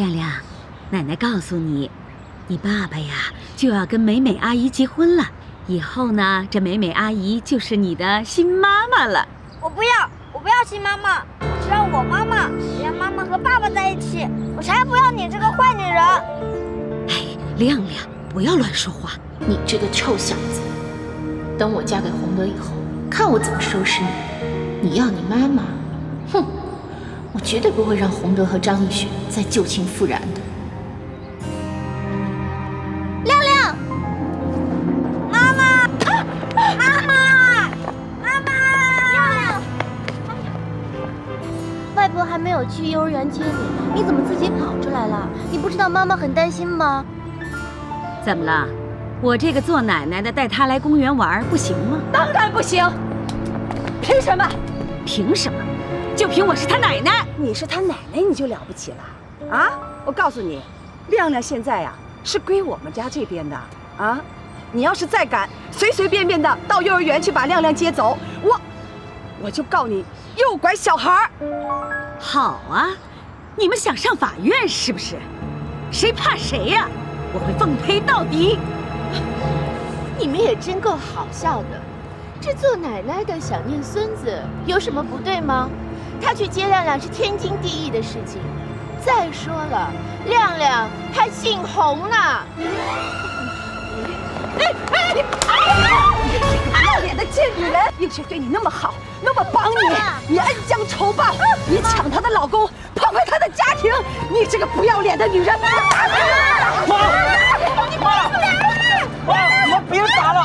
亮亮，奶奶告诉你，你爸爸呀就要跟美美阿姨结婚了，以后呢，这美美阿姨就是你的新妈妈了。我不要新妈妈，我只要我妈妈，我要妈妈和爸爸在一起，我才不要你这个坏女人。哎，亮亮，不要乱说话。你这个臭小子，等我嫁给洪德以后，看我怎么收拾你。你要你妈妈？哼！我绝对不会让洪德和张逸雪再旧情复燃的。亮亮，妈妈，妈妈，妈妈，亮亮，外婆还没有去幼儿园接你，你怎么自己跑出来了？你不知道妈妈很担心吗？怎么了？我这个做奶奶的带她来公园玩不行吗？当然不行！凭什么？凭什么？就凭我是她奶奶。你是她奶奶，你就了不起了啊？我告诉你，亮亮现在呀是归我们家这边的啊！你要是再敢随随便便的到幼儿园去把亮亮接走，我就告你诱拐小孩。好啊，你们想上法院是不是？谁怕谁呀？我会奉陪到底。你们也真够好笑的，这做奶奶的想念孙子有什么不对吗？他去接亮亮是天经地义的事情。再说了，亮亮还姓洪呢。你不要脸的贱女人！映雪对你那么好，那么帮你，你恩将仇报，你抢她的老公，破坏她的家庭，你这个不要脸的女人！妈，别打了！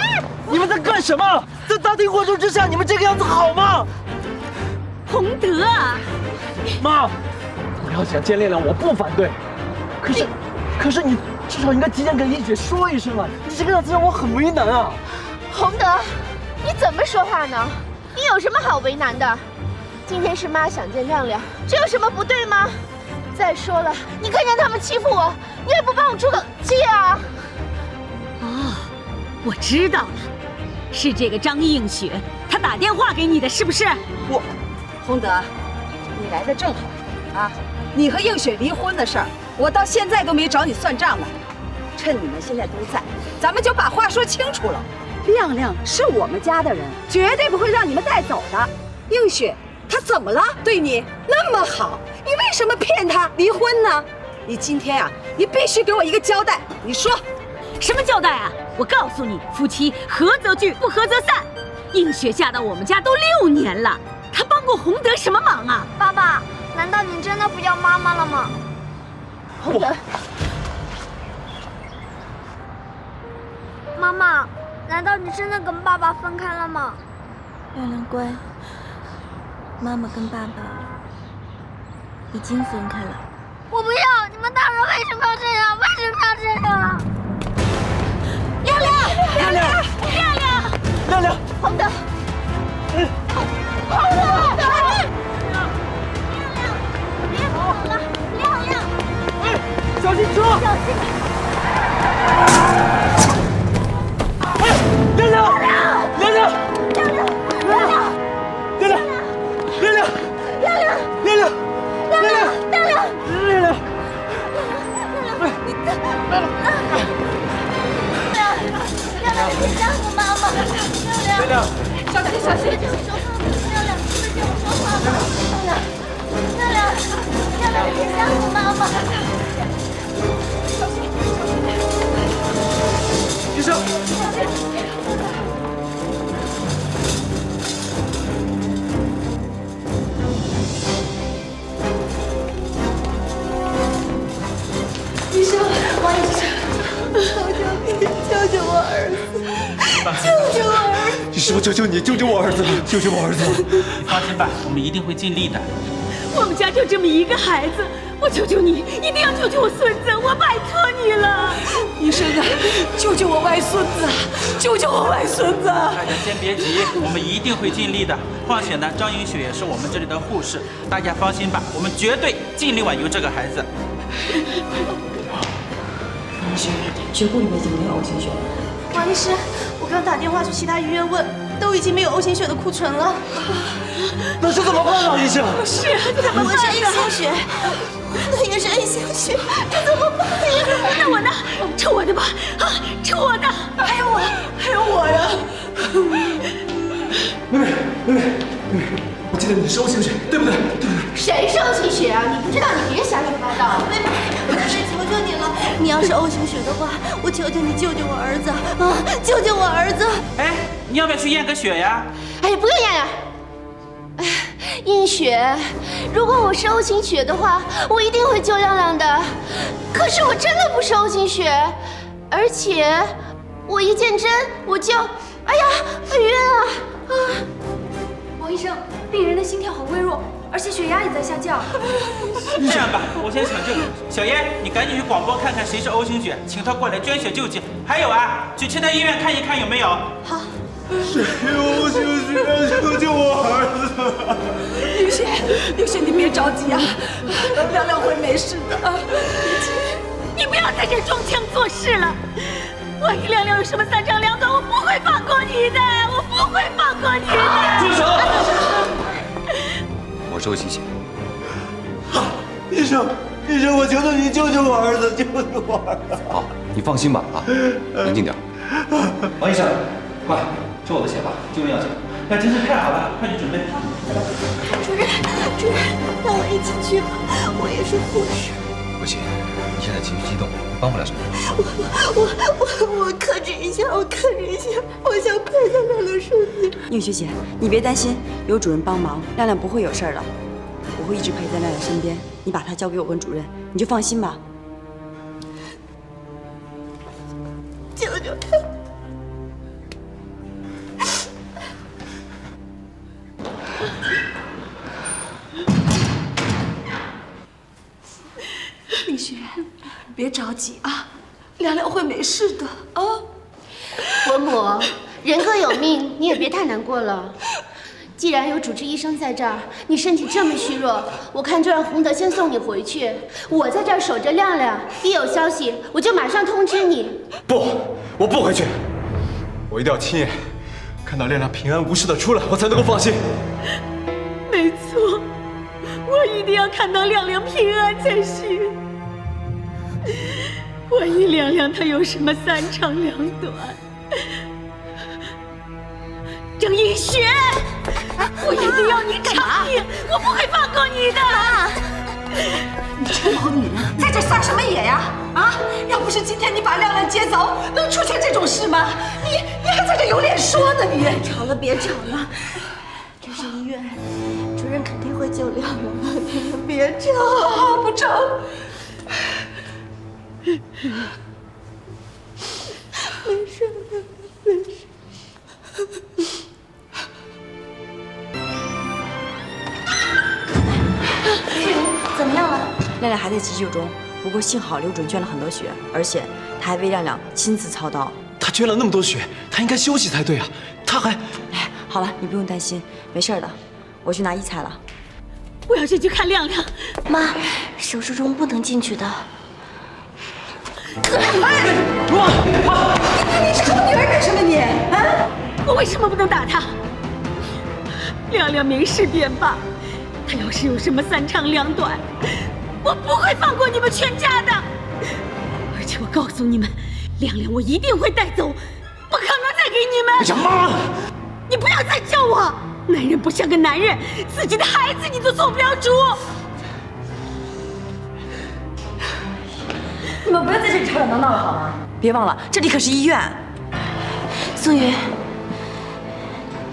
你们在干什么？在大庭广众之下，你们这个样子好吗？洪德啊，妈，我要想见亮亮，我不反对。可是你至少应该提前跟映雪说一声啊！你这个样子让我很为难啊。洪德，你怎么说话呢？你有什么好为难的？今天是妈想见亮亮，这有什么不对吗？再说了，你看见他们欺负我，你也不帮我出个气啊！哦，我知道了，是这个张映雪，她打电话给你的，是不是？洪德，你来的正好啊！你和映雪离婚的事儿，我到现在都没找你算账呢。趁你们现在都在，咱们就把话说清楚了。亮亮是我们家的人，绝对不会让你们带走的。映雪，她怎么了？对你那么好，你为什么骗她离婚呢？你今天啊，你必须给我一个交代。你说，什么交代啊？我告诉你，夫妻合则聚，不合则散。映雪嫁到我们家都6年了，她帮过洪德什么忙啊？爸爸，难道你真的不要妈妈了吗？洪德，妈妈，难道你真的跟爸爸分开了吗？亮亮乖，妈妈跟爸爸已经分开了。我不要！你们大人为什么要这样？为什么要这样？亮亮，洪德，别跑了，亮亮！小心车！亮亮，亮亮，亮亮，亮亮，亮亮，亮亮，亮亮，亮亮，亮亮，亮亮，别吓唬妈妈！亮亮，小心小心！亮亮，快听我说话吧！亮亮，别吓唬妈妈！医生。医生，王医生，求求你，救救我儿子！救救我儿子！师傅，求求你，救救我儿子，救救我儿子！你放心吧，我们一定会尽力的。我们家就这么一个孩子，我求求你，一定要救救我孙子，我拜托你了！医生啊，救救我外孙子，救救我外孙子！大家先别急，我们一定会尽力的。况且呢，张映雪也是我们这里的护士，大家放心吧，我们绝对尽力挽救这个孩子。王医生，血库里面已经没有 O 型血了。王医师，我刚打电话去其他医院问，都已经没有 O 型血的库存了。那是怎么办啊，医生？是啊，怎么我是 A 型血，他也是 A 型血，这怎么办呀？那我呢？抽我的吧！啊，抽我的！还有我呀！妹妹，我记得你是 O 型血，对不对？谁是 O 型血啊？你不知道，你别瞎说八道。妹妹，求求你了，你要是 O 型血的话，我求求你救救我儿子啊！救救我儿子！哎，你要不要去验个血呀？哎呀，不用验了。哎，验血，如果我是 O 型血的话，我一定会救亮亮的。可是我真的不是 O 型血，而且我一见针我就，哎呀，很晕啊！王医生，病人的心跳很微弱，而且血压也在下降。这样吧，我先抢救。小燕，你赶紧去广播看看谁是 O 型血，请他过来捐血救济。还有啊，去其他医院看一看有没有。好。谁 O 型血？求救我儿子！刘雪，你别着急啊，亮亮会没事的。你不要在这装腔作势了。万一亮亮有什么三长两短，我不会放过你的，我不会放过你的。住手！我是 O 型血。医生，我求求你救救我儿子，救救我儿子！好，你放心吧啊，冷静点。王医生，快抽我的血吧，救命要紧。那真是太好了，快去准备。主任，让我一起去吧，我也是护士。不行，你现在情绪激动，帮不了什么。我克制一下，我想陪在亮亮身边。宁学姐，你别担心，有主任帮忙，亮亮不会有事的。我会一直陪在亮亮身边，你把他交给我跟主任，你就放心吧。救救他！丽雪，别着急啊，亮亮会没事的啊。伯母，人各有命，你也别太难过了。既然有主治医生在这儿，你身体这么虚弱，我看就让洪德先送你回去。我在这儿守着亮亮，一有消息我就马上通知你。不，我不回去，我一定要亲眼看到亮亮平安无事的出来，我才能够放心。没错，我一定要看到亮亮平安才行。万一亮亮他有什么三长两短，郑映雪，我一定要你偿命，我不会放过你的。你这个老女人，在这撒什么野呀？啊！要不是今天你把亮亮接走，能出现这种事吗？你还在这有脸说呢？你别吵了，这是医院，主任肯定会救亮亮的，你们别吵。好，不吵。没事的，没事。怎么样了？亮亮还在急救中，不过幸好刘主任捐了很多血，而且他还为亮亮亲自操刀。他捐了那么多血，他应该休息才对啊！他还……哎，好了，你不用担心，没事的。我去拿医材了。我要先去看亮亮。妈，手术中不能进去的。你是我女儿干什么你？啊！我为什么不能打他？亮亮没事便罢，他要是有什么三长两短，我不会放过你们全家的。而且我告诉你们，亮亮我一定会带走，不可能再给你们。哎呀妈！你不要再叫我！男人不像个男人，自己的孩子你都做不了主。你们不要在这里吵吵闹闹了好吗？别忘了，这里可是医院。宋云，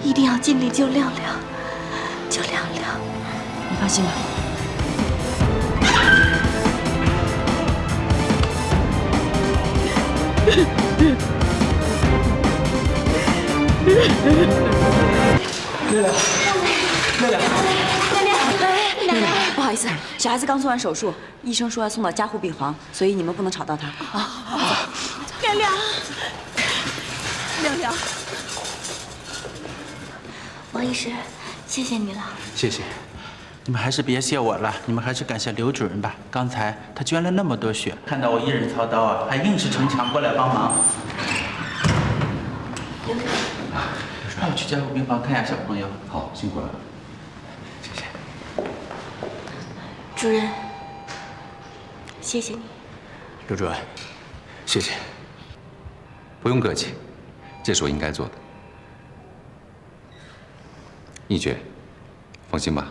一定要尽力救亮亮，救亮亮。你放心吧。亮亮，不好意思，小孩子刚做完手术，医生说要送到加护病房，所以你们不能吵到他啊。亮亮，亮亮，王医师，谢谢你了。谢谢。你们还是别谢我了，你们还是感谢刘主任吧。刚才他捐了那么多血，看到我一人操刀啊，还硬是逞强过来帮忙。让我去加护病房看一下小朋友。好，辛苦了。谢谢。主任，谢谢你。刘主任，谢谢。不用客气，这是我应该做的。易觉，放心吧，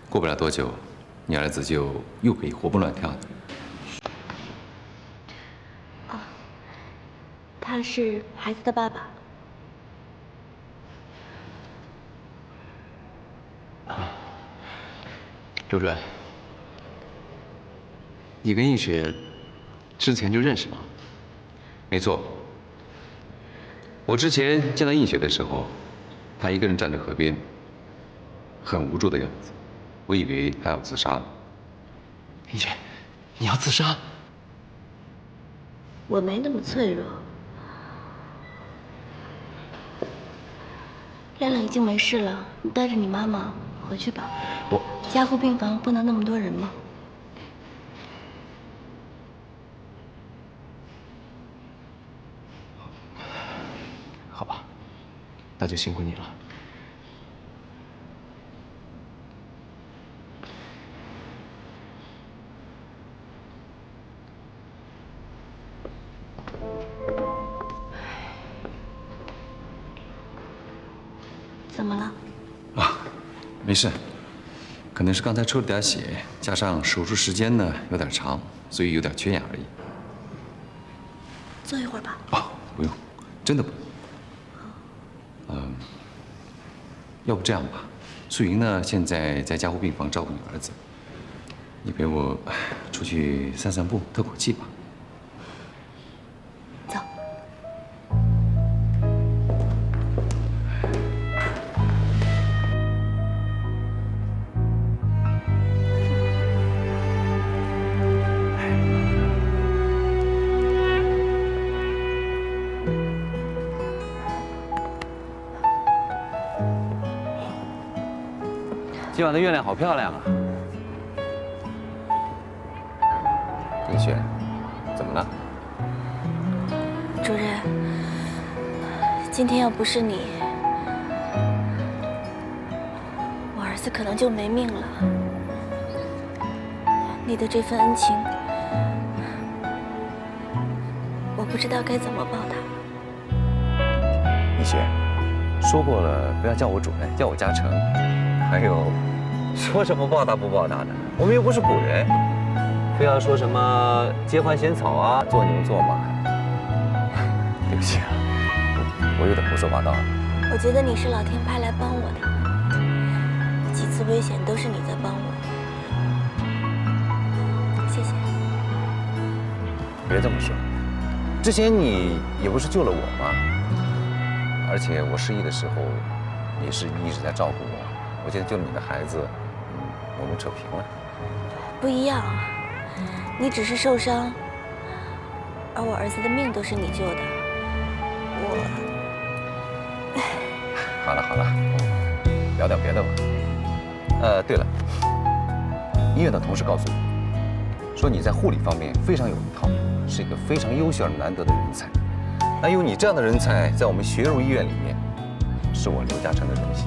过不了多久，你儿子就又可以活蹦乱跳的。他是孩子的爸爸。刘主任，你跟易雪之前就认识吗？没错，我之前见到易雪的时候，她一个人站在河边，很无助的样子，我以为她要自杀了。易雪，你要自杀？我没那么脆弱。亮亮已经没事了，你带着你妈妈回去吧。加护病房不能那么多人吗？好吧，那就辛苦你了。怎么了？没事，可能是刚才抽了点血，加上手术时间呢有点长，所以有点缺氧而已。坐一会儿吧。不用，真的不用。要不这样吧，素云呢现在在加护病房照顾你儿子，你陪我出去散散步，透口气吧。走。今晚的月亮好漂亮啊！易雪，怎么了？主任，今天要不是你，我儿子可能就没命了。你的这份恩情，我不知道该怎么报答。易雪，说过了，不要叫我主任，叫我嘉诚。还有，说什么报答不报答的，我们又不是古人，非要说什么接环仙草啊，做牛做马。对不起啊，我有点胡说八道了。我觉得你是老天派来帮我的，几次危险都是你在帮我，谢谢。别这么说，之前你也不是救了我吗？而且我失忆的时候，也是你一直在照顾我。我觉得救了你的孩子，我们扯平了。不一样，你只是受伤，而我儿子的命都是你救的。好了好了，聊点别的吧。对了，医院的同事告诉我，说你在护理方面非常有一套，是一个非常优秀而难得的人才。那有你这样的人才在我们学儒医院里面，是我刘嘉诚的荣幸。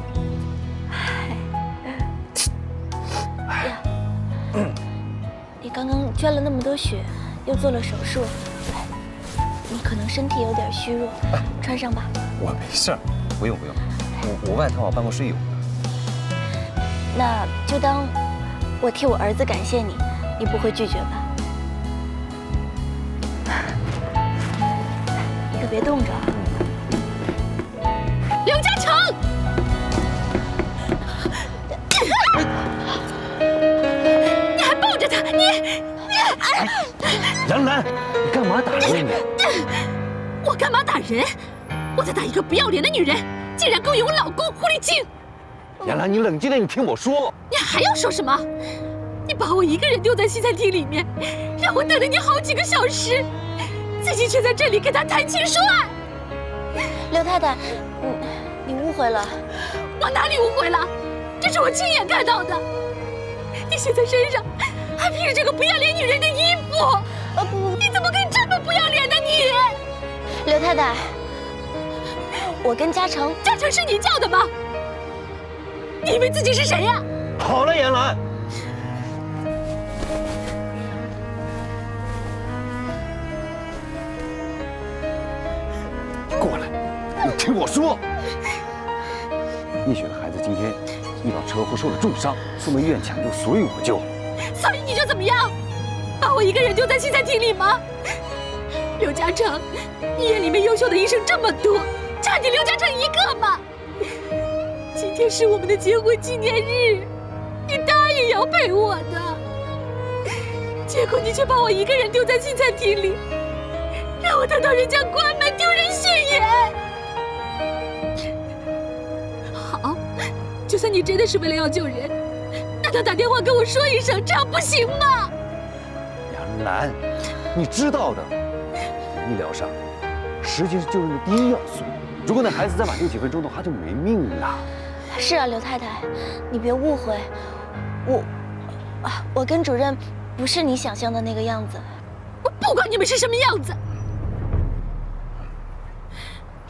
你刚刚捐了那么多血，又做了手术，你可能身体有点虚弱，穿上吧。我没事儿，不用不用，我外套办公室有的。那就当我替我儿子感谢你，你不会拒绝吧？你可别冻着。刘嘉诚！你还抱着他，你！杨澜，你干嘛打人呢？我干嘛打人？我在打一个不要脸的女人，竟然勾引我老公，狐狸精！杨澜，你冷静点，你听我说。你还要说什么？你把我一个人丢在西餐厅里面，让我等了你好几个小时，自己却在这里跟他谈情说爱。刘太太，你误会了。我哪里误会了？这是我亲眼看到的。你现在身上还披着这个不要脸女人的衣服，不，你怎么可以这么不要脸呢？你，刘太太，我跟嘉诚是你叫的吗？你以为自己是谁呀？好了，严兰，听我说，易雪的孩子今天遇到车祸受了重伤，送到医院抢救，所以我就……所以你就怎么样？把我一个人丢在西餐厅里吗？刘嘉诚，医院里面优秀的医生这么多，差你刘嘉诚一个吗？今天是我们的结婚纪念日，你答应要陪我的，结果你却把我一个人丢在西餐厅里，让我等到人家关门，丢人现眼。好，就算你真的是为了要救人，那他打电话跟我说一声，这样不行吗？杨澜，你知道的，医疗上，时间是救人的第一要素。如果那孩子再晚丢几分钟的话，就没命了。是啊，刘太太，你别误会，我跟主任不是你想象的那个样子。我不管你们是什么样子。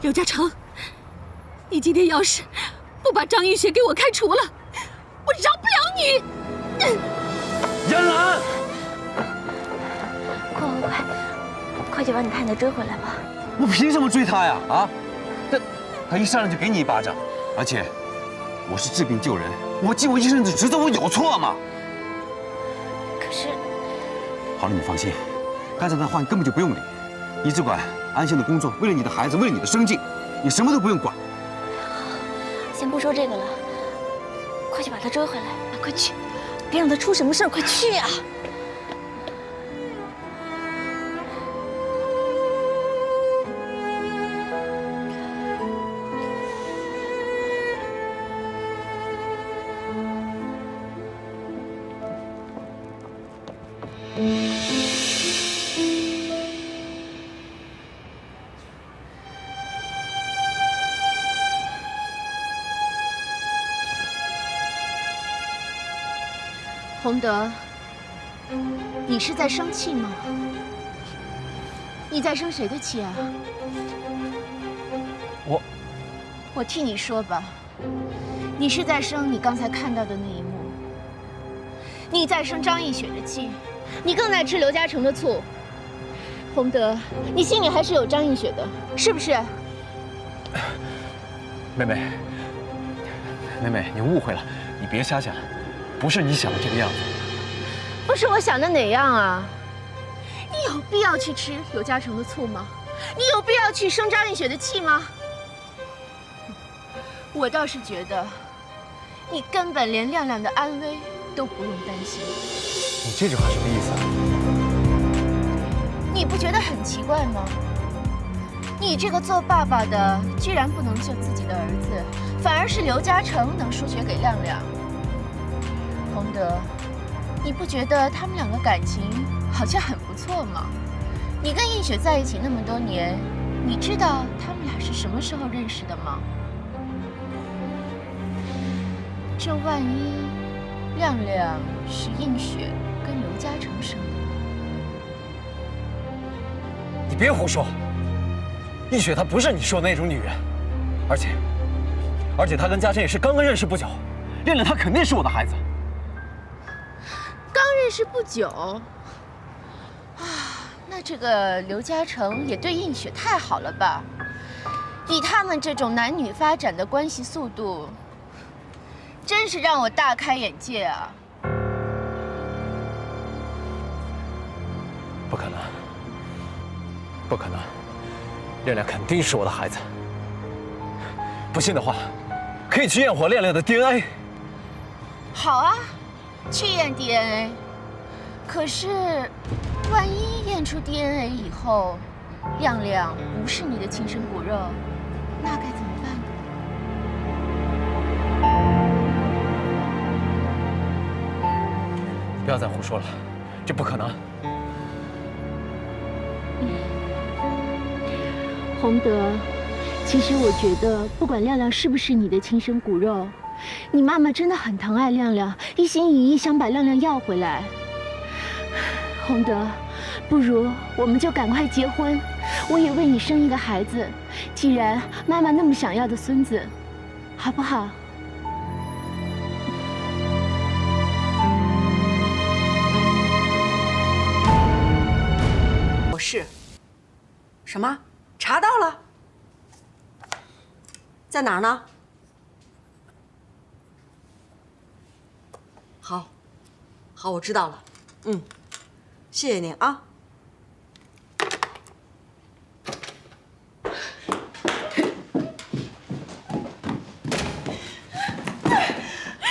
刘嘉诚，你今天要是不把张玉雪给我开除了，我饶不了你！杨澜，快去把你太太追回来吧。我凭什么追她呀？啊，他一上来就给你一巴掌，而且我是治病救人，我尽我医生的职责，我有错吗？可是，好了，你放心，刚才的话你根本就不用理，你只管安心的工作，为了你的孩子，为了你的生计，你什么都不用管。先不说这个了，快去把他追回来，快去，别让他出什么事儿，快去啊！洪德，你是在生气吗？你在生谁的气啊？我替你说吧，你是在生你刚才看到的那一幕。你在生张艺雪的气，你更在吃刘嘉诚的醋。洪德，你心里还是有张艺雪的，是不是？妹妹，你误会了，你别瞎想。不是你想的这个样子。不是我想的哪样啊？你有必要去吃刘嘉诚的醋吗？你有必要去生张艺雪的气吗？我倒是觉得，你根本连亮亮的安危都不用担心。你这句话什么意思啊？你不觉得很奇怪吗？你这个做爸爸的，居然不能救自己的儿子，反而是刘嘉诚能输血给亮亮。洪德，你不觉得他们两个感情好像很不错吗？你跟映雪在一起那么多年，你知道他们俩是什么时候认识的吗？这万一亮亮是映雪跟刘嘉诚生的呢？你别胡说，映雪她不是你说的那种女人，而且她跟嘉诚也是刚刚认识不久，亮亮他肯定是我的孩子。刚认识不久，啊，那这个刘嘉诚也对映雪太好了吧？以他们这种男女发展的关系速度，真是让我大开眼界啊！不可能，不可能，亮亮肯定是我的孩子。不信的话，可以去验火亮亮的 DNA。好啊。去验 DNA， 可是，万一验出 DNA 以后，亮亮不是你的亲生骨肉，那该怎么办呢？不要再胡说了，这不可能。洪德，其实我觉得，不管亮亮是不是你的亲生骨肉，你妈妈真的很疼爱亮亮，一心一意想把亮亮要回来。洪德，不如我们就赶快结婚，我也为你生一个孩子。既然妈妈那么想要的孙子，好不好？是，什么？查到了？在哪儿呢？好，好，我知道了。谢谢您啊。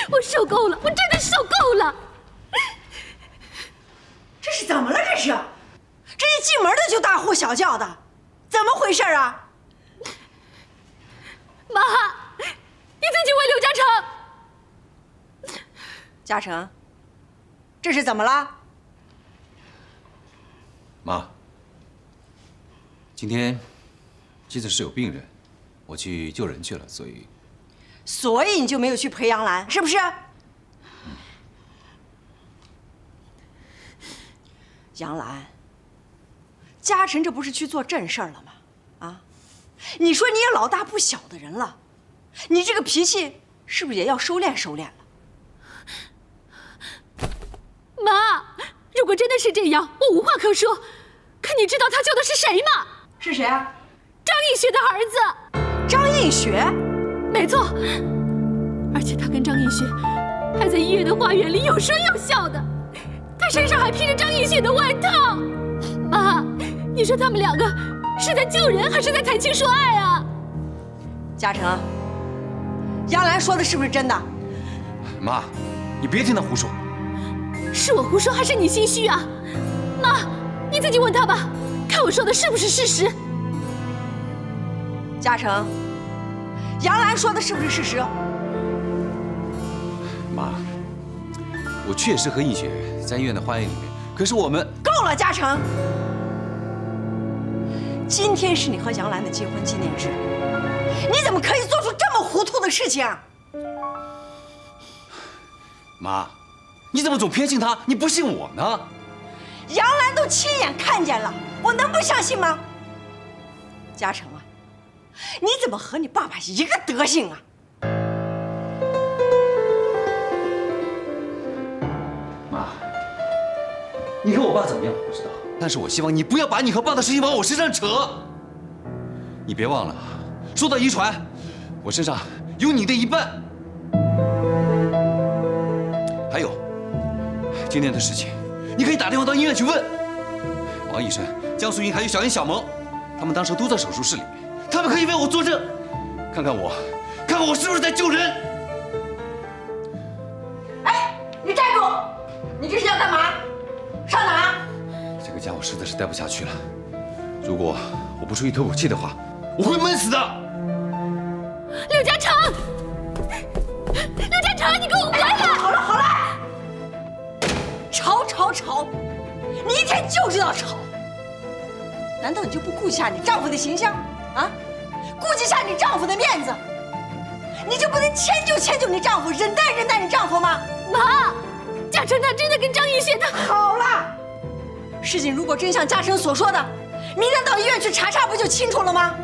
我受够了，我真的受够了。这是怎么了？这是，这一进门的就大呼小叫的，怎么回事啊？妈，你自己问刘嘉诚。嘉诚，这是怎么了？妈，今天机子室有病人，我去救人去了，所以你就没有去陪杨澜，是不是？杨澜，嘉诚这不是去做正事儿了吗？啊，你说你也老大不小的人了，你这个脾气是不是也要收敛收敛了？妈，如果真的是这样，我无话可说。可你知道他救的是谁吗？是谁啊？张映雪的儿子。张映雪？没错。而且他跟张映雪还在医院的花园里有说有笑的，他身上还披着张映雪的外套。妈，你说他们两个是在救人还是在谈情说爱啊？嘉诚，杨澜说的是不是真的？妈，你别听他胡说。是我胡说还是你心虚啊？妈，你自己问他吧，看我说的是不是事实。嘉诚，杨澜说的是不是事实？妈，我确实和映雪在医院的花园里面，可是我们……够了，嘉诚！今天是你和杨澜的结婚纪念日，你怎么可以做出这么糊涂的事情啊？妈，你怎么总偏信他，你不信我呢？杨澜都亲眼看见了，我能不相信吗？嘉诚啊，你怎么和你爸爸一个德行啊？妈，你和我爸怎么样我不知道，但是我希望你不要把你和爸的事情往我身上扯。你别忘了，说到遗传，我身上有你的一半。还有，今天的事情，你可以打电话到医院去问王医生、江素英还有小燕、小萌，他们当时都在手术室里面，他们可以为我作证，看看我是不是在救人。哎，你站住！你这是要干嘛？上哪？这个家我实在是待不下去了，如果我不出去透口气的话，我会闷死的。刘嘉诚，刘嘉诚，你给我回来！好了好了，吵，你一天就知道吵。难道你就不顾及下你丈夫的形象啊？顾及下你丈夫的面子，你就不能迁就你丈夫，忍耐你丈夫吗？妈，嘉诚他真的跟张映雪他……好了，事情如果真像嘉诚所说的，明天到医院去查查不就清楚了吗？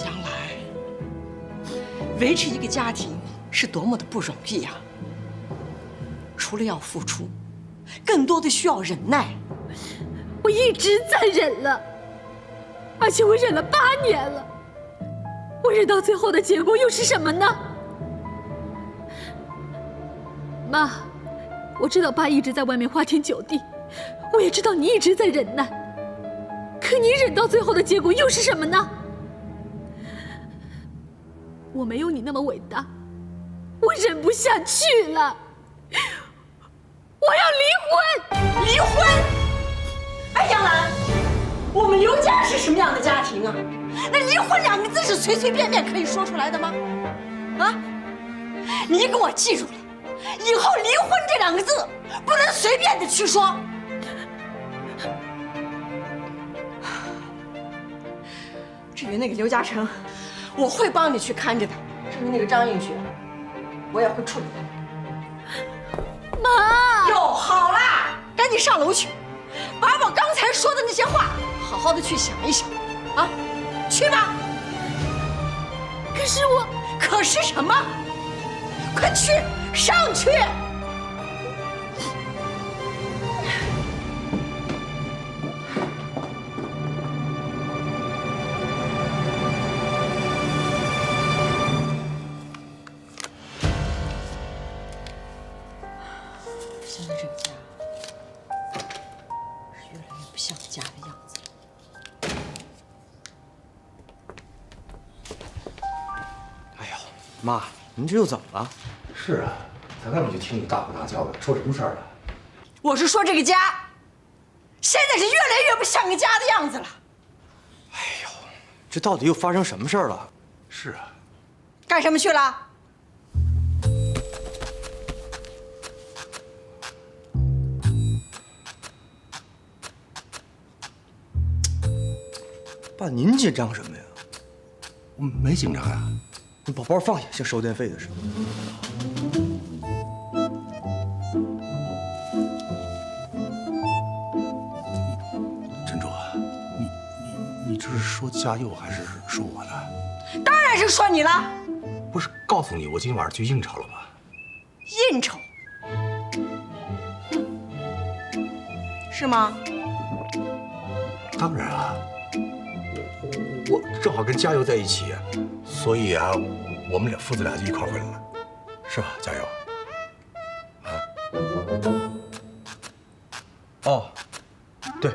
杨澜，维持一个家庭是多么的不容易呀！除了要付出，更多的需要忍耐。我一直在忍了，而且我忍了8年了。我忍到最后的结果又是什么呢？妈，我知道爸一直在外面花天酒地，我也知道你一直在忍耐。可你忍到最后的结果又是什么呢？我没有你那么伟大，我忍不下去了。我要离婚！离婚？哎，杨澜，我们刘家是什么样的家庭啊？那离婚2个字是随随便便可以说出来的吗？啊！你给我记住了，以后离婚这2个字不能随便的去说。至于那个刘嘉诚，我会帮你去看着他。至于那个张映雪，我也会处理他。妈！哟，好啦，赶紧上楼去，把我刚才说的那些话好好的去想一想，啊，去吧。可是我……可是什么？快去，上去！现在这个家是越来越不像家的样子了。哎呦，妈，您这又怎么了？是啊，在外面就听你大呼大叫的，出什么事儿了？我是说这个家，现在是越来越不像个家的样子了。哎呦，这到底又发生什么事儿了？是啊，干什么去了？爸，您紧张什么呀？我没紧张呀。你把包放下，像收电费的似的。珍珠，你这是说嘉佑还是说我呢？当然是说你了。不是告诉你我今晚上去应酬了吗？应酬？是吗？当然啊，我正好跟嘉佑在一起，所以啊，我们父子俩就一块儿回来了，是吧，嘉佑？哦，对，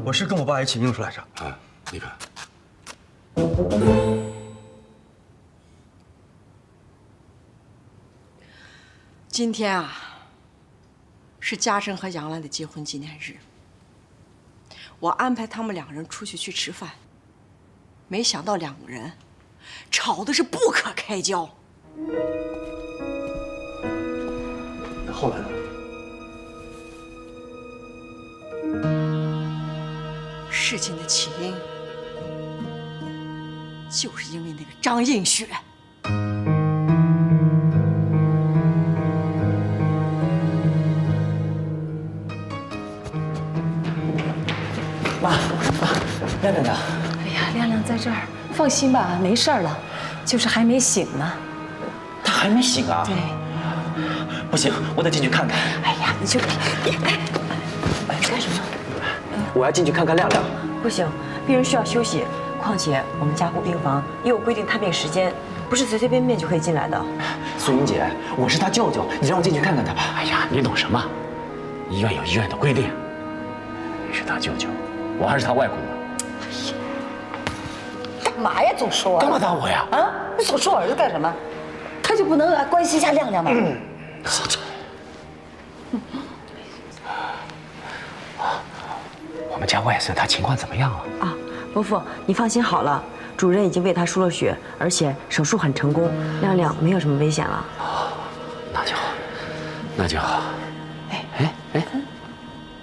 我是跟我爸一起应出来着。啊，你看，今天啊，是嘉诚和杨澜的结婚纪念日。我安排他们两个人出去吃饭，没想到两个人吵的是不可开交。那后来呢？事情的起因就是因为那个张映雪。妈，亮亮呢？哎呀，亮亮在这儿，放心吧，没事儿了，就是还没醒呢。他还没醒啊？对。不行，我得进去看看。哎呀，你就干什么？我要进去看看亮亮。不行，病人需要休息。况且我们加护病房也有规定探病时间，不是随随便便就可以进来的。素云姐，我是他舅舅，你让我进去看看他吧。哎呀，你懂什么？医院有医院的规定。你是他舅舅，我还是他外公呢。干嘛呀？总说干嘛打我呀？啊，你总说儿子干什么？他就不能来关心一下亮亮吗？我们家外孙他情况怎么样了？啊，伯父，你放心好了，主任已经为他输了血，而且手术很成功，亮亮没有什么危险了。那就好，那就好。哎，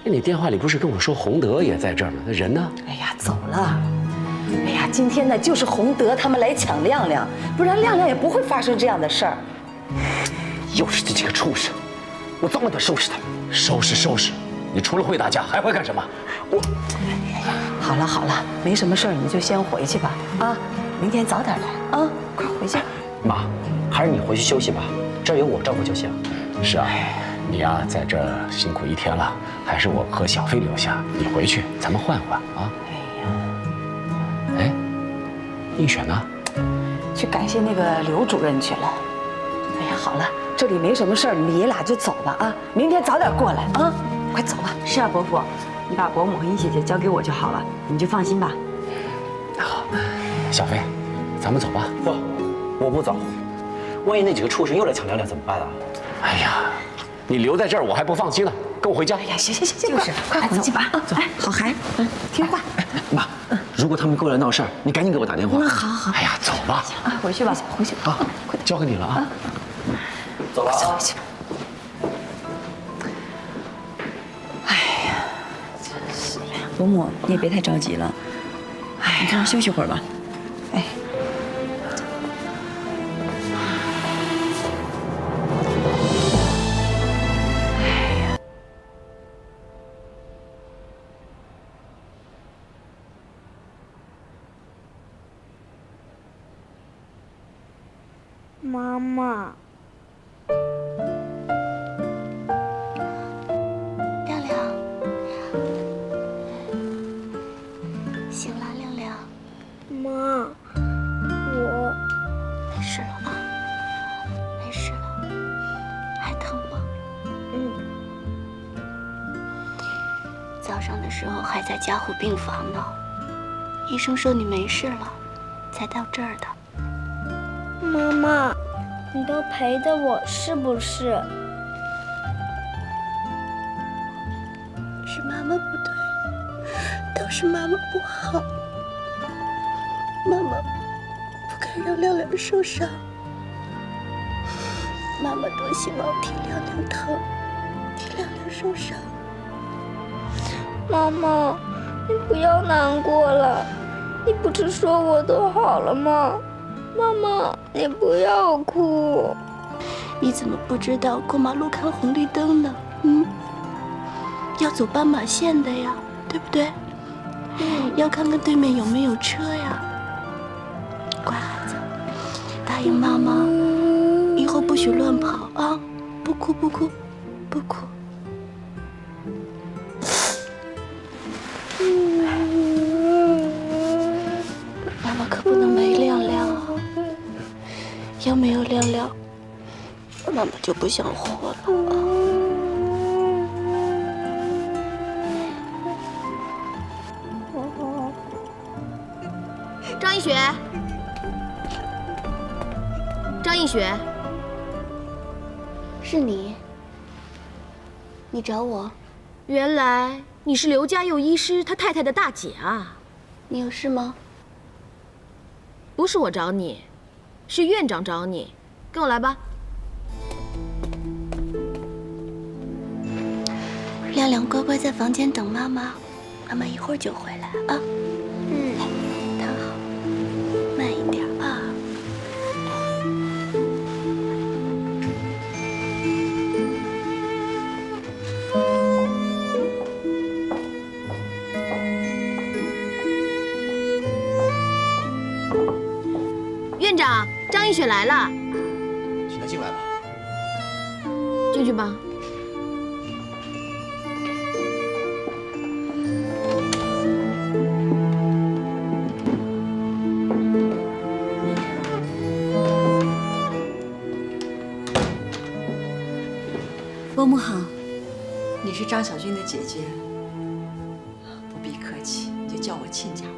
你电话里不是跟我说洪德也在这儿吗？那人呢？哎呀，走了。哎呀，今天呢就是洪德他们来抢亮亮，不然亮亮也不会发生这样的事儿。又是这几个畜生，我早晚得收拾他们。收拾！你除了会打架还会干什么？好了，没什么事儿，你就先回去吧。啊，明天早点来啊，快回去。妈，还是你回去休息吧，这儿有我照顾就行。是啊，你呀在这儿辛苦一天了，还是我和小飞留下，你回去咱们换换啊。哎，映雪呢？去感谢那个刘主任去了。哎呀，好了，这里没什么事儿，你们爷俩就走吧啊，明天早点过来啊，快走吧。是啊，伯父，你把伯母和殷姐姐交给我就好了，你们就放心吧。好，小飞，咱们走吧。不，我不走，万一那几个畜生又来抢亮亮怎么办啊？哎呀，你留在这儿我还不放心呢，跟我回家。哎呀，行，就是快回去吧。走，哎，好孩，听话。妈，如果他们过来闹事儿，你赶紧给我打电话。好。哎呀，走吧。啊，回去吧，回去。啊，交给你了啊。走了啊。回去。哎呀，真是呀。伯母，你也别太着急了，你让休息会儿吧。哎。妈妈，亮亮，醒了，亮亮，妈，我没事了啊，没事了，还疼吗？早上的时候还在加护病房呢，医生说你没事了，才到这儿的。妈妈，你都陪着我是不是？是妈妈不对，都是妈妈不好。妈妈不该让亮亮受伤。妈妈多希望替亮亮疼，替亮亮受伤。妈妈，你不要难过了，你不是说我都好了吗？妈妈，你不要哭。你怎么不知道过马路看红绿灯呢？要走斑马线的呀，对不对？要看看对面有没有车呀。乖孩子，答应妈妈，以后不许乱跑啊！不哭不哭不哭。妈妈可不能没亮亮啊！要没有亮亮，妈妈就不想活了啊！张一雪，张一雪，是你？你找我？原来你是刘家佑医师他太太的大姐啊！你有事吗？不是我找你，是院长找你，跟我来吧。亮亮乖乖在房间等妈妈，妈妈一会儿就回来啊。躺好，慢一点啊。院长，张一雪来了，请她进来吧。进去吧。伯母好，你是张小军的姐姐，不必客气，你就叫我亲家吧。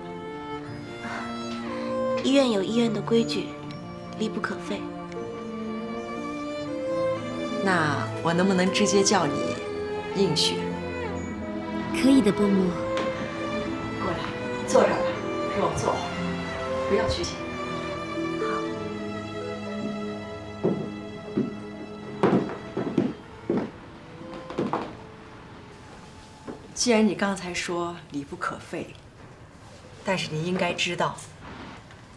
医院有医院的规矩，离不可废。那我能不能直接叫你映雪？可以的，伯母。过来，坐这儿吧，让我坐会儿，不要拘谨。既然你刚才说理不可废，但是你应该知道，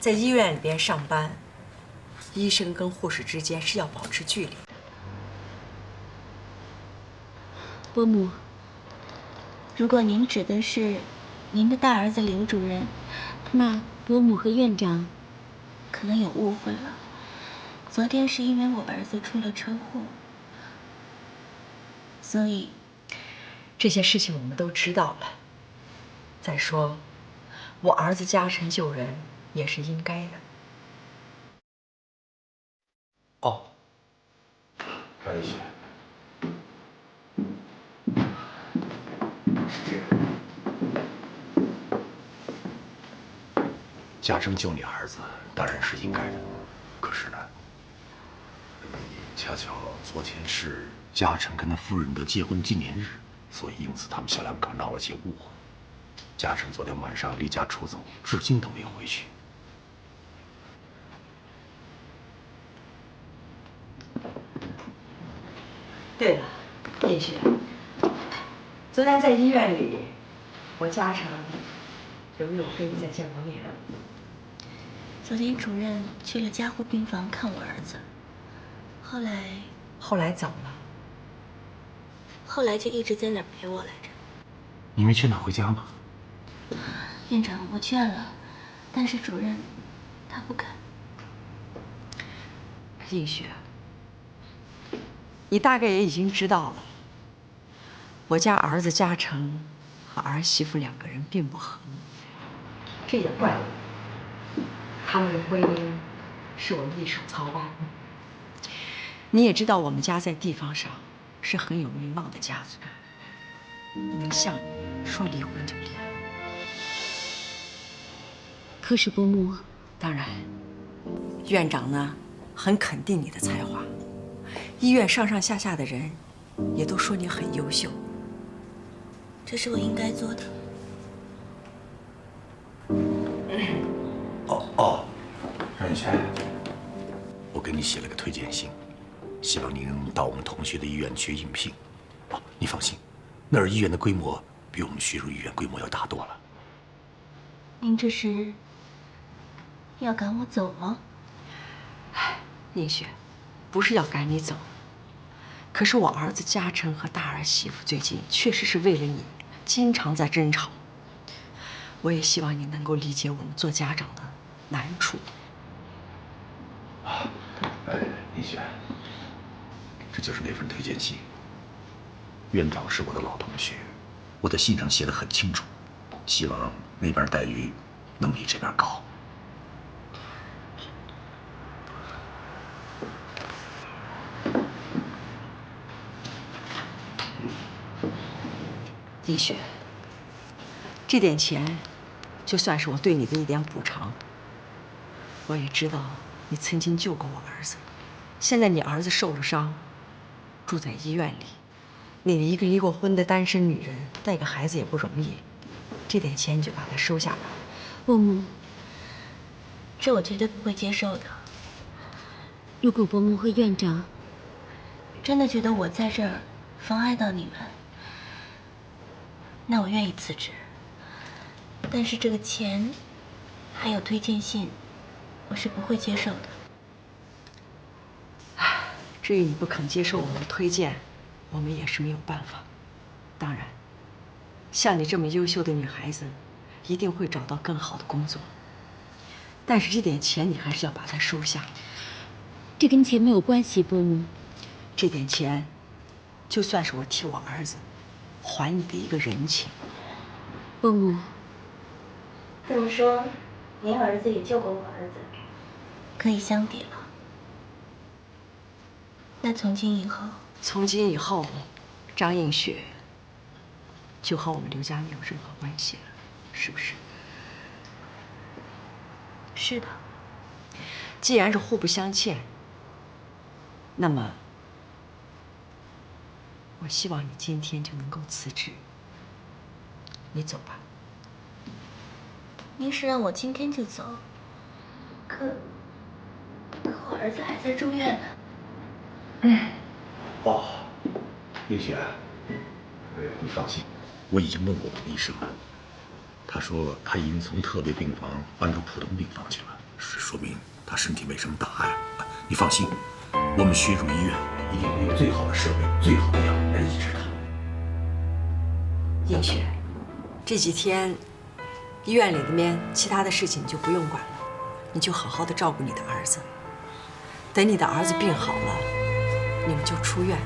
在医院里边上班，医生跟护士之间是要保持距离的。伯母，如果您指的是您的大儿子刘主任，那伯母和院长可能有误会了。昨天是因为我儿子出了车祸，所以这些事情我们都知道了。再说，我儿子家臣救人也是应该的。哦，张一雪，嘉诚救你儿子当然是应该的，可是呢，恰巧昨天是嘉诚跟他夫人的结婚纪念日，所以因此他们小两口闹了些误会。嘉诚昨天晚上离家出走，至今都没有回去。对了，映雪，昨天在医院里，我嘉诚有没有跟你再见过面？昨天主任去了加护病房看我儿子，后来怎么了？后来就一直在那儿陪我来着。你没劝他回家吗？院长，我劝了，但是主任他不肯。映雪，你大概也已经知道了，我家儿子嘉诚和儿媳妇两个人并不和睦，这也怪我，他们的婚姻是我一手操办。你也知道，我们家在地方上是很有名望的家族，能像你说离婚就离。可是伯母，当然，院长呢很肯定你的才华，医院上上下下的人也都说你很优秀。这是我应该做的。张雨泉，我给你写了个推荐信，希望你能到我们同学的医院去应聘。哦，你放心，那儿医院的规模比我们徐汝医院规模要大多了。您这是要赶我走吗？宁雪，不是要赶你走，可是我儿子嘉诚和大儿媳妇最近确实是为了你，经常在争吵。我也希望你能够理解我们做家长的难处。宁雪，这就是那份推荐信。院长是我的老同学，我在信上写得很清楚，希望那边待遇能比这边高。宁雪，这点钱就算是我对你的一点补偿。我也知道你曾经救过我儿子，现在你儿子受了伤，住在医院里，你一个离过婚的单身女人，带个孩子也不容易，这点钱你就把它收下吧。伯母，这我绝对不会接受的。如果伯母和院长真的觉得我在这儿妨碍到你们，那我愿意辞职。但是这个钱，还有推荐信，我是不会接受的。至于你不肯接受我们的推荐，我们也是没有办法。当然，像你这么优秀的女孩子，一定会找到更好的工作。但是这点钱你还是要把它收下。这跟钱没有关系，伯母。这点钱，就算是我替我儿子还你的一个人情。伯母，这么说，您儿子也救过我儿子，可以相抵了。那从今以后，张映雪就和我们刘家没有任何关系了，是不是？是的。既然是互不相欠，那么我希望你今天就能够辞职。你走吧。您是让我今天就走，可我儿子还在住院呢。映雪，你放心，我已经问过我们医生了，他说他已经从特别病房搬到普通病房去了，说明他身体没什么大碍。你放心，我们徐汝医院一定会用最好的设备、最好的药来医治他。映雪，这几天医院里面其他的事情你就不用管了，你就好好的照顾你的儿子。等你的儿子病好了，你们就出院，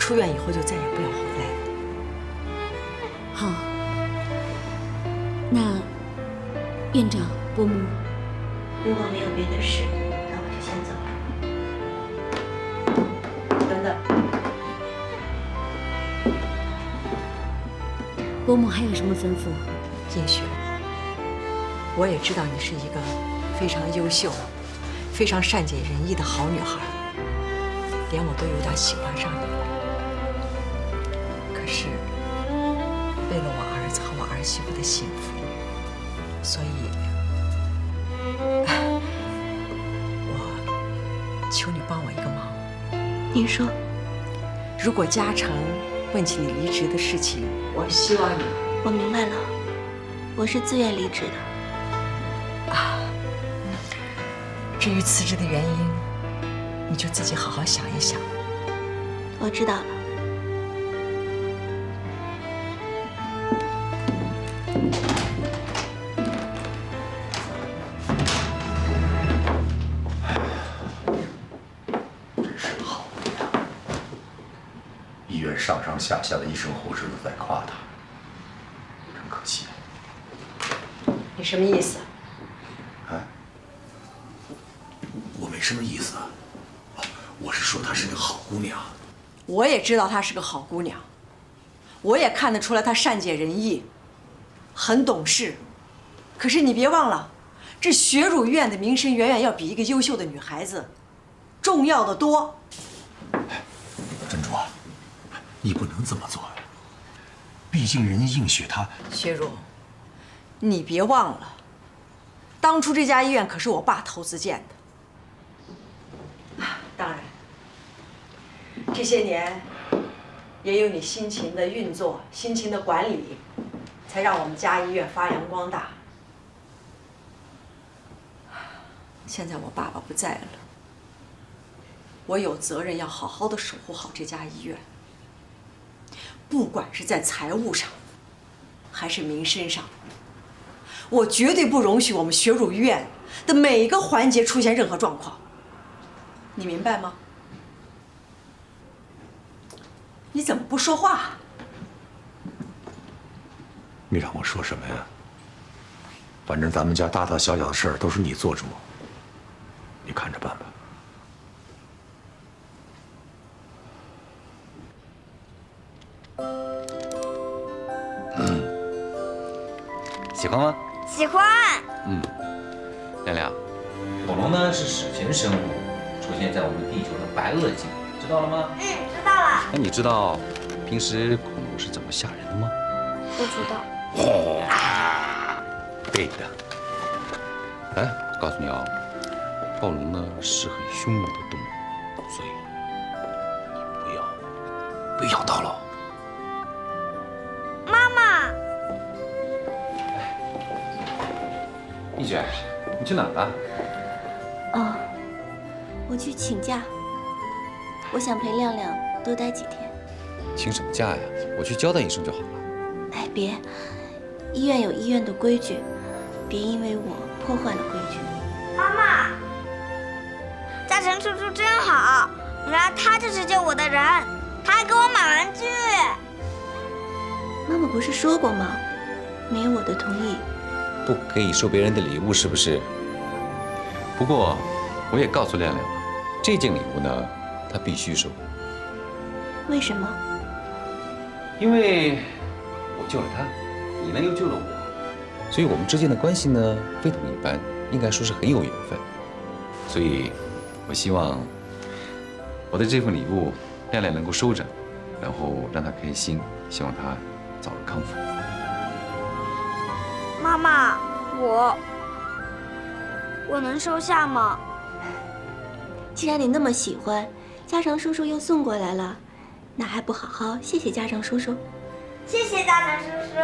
出院以后就再也不要回来了。好，那院长、伯母，如果没有别的事，那我就先走了。等等，伯母还有什么吩咐？映雪，我也知道你是一个非常优秀、非常善解人意的好女孩，连我都有点喜欢上你了。可是，为了我儿子和我儿媳妇的幸福，所以，我求你帮我一个忙。您说，如果嘉诚问起你离职的事情，我希望你……我明白了，我是自愿离职的。至于辞职的原因，你就自己好好想一想。我知道了。真是个好姑娘，医院上上下下的医生护士都在夸她，真可惜。你什么意思？我没什么意思，我是说她是个好姑娘。我也知道她是个好姑娘，我也看得出来她善解人意，很懂事。可是你别忘了，这学乳院的名声远远要比一个优秀的女孩子重要的多。珍珠啊，你不能这么做呀！毕竟人家映雪她……学乳，你别忘了，当初这家医院可是我爸投资建的。当然，这些年也有你辛勤的运作、辛勤的管理，才让我们家医院发扬光大。现在我爸爸不在了，我有责任要好好的守护好这家医院。不管是在财务上，还是名声上，我绝对不容许我们学乳院的每一个环节出现任何状况。你明白吗？你怎么不说话？你让我说什么呀？反正咱们家大大小小的事儿都是你做主，你看着办吧。喜欢吗？喜欢。亮亮，恐龙呢是史前生物，出现在我们地球的白垩纪，知道了吗？知道了。那你知道平时恐龙是怎么吓人的吗？不知道。对的。哎，告诉你啊，暴龙呢是很凶猛的动物，所以你不要到了。妈妈。一雪，你去哪儿了？哦，我去请假，我想陪亮亮多待几天。请什么假呀？我去交代一声就好了。哎，别，医院有医院的规矩，别因为我破坏了规矩。妈妈，嘉诚叔叔真好，原来他就是救我的人，他还给我买玩具。妈妈不是说过吗？没有我的同意，不可以收别人的礼物，是不是？不过我也告诉亮亮了，这件礼物呢，他必须收。为什么？因为我救了他，你呢又救了我，所以我们之间的关系呢非同一般，应该说是很有缘分。所以，我希望我的这份礼物，亮亮能够收着，然后让他开心，希望他早日康复。妈妈，我能收下吗？既然你那么喜欢，嘉诚叔叔又送过来了，那还不好好谢谢嘉诚叔叔？谢谢嘉诚叔叔。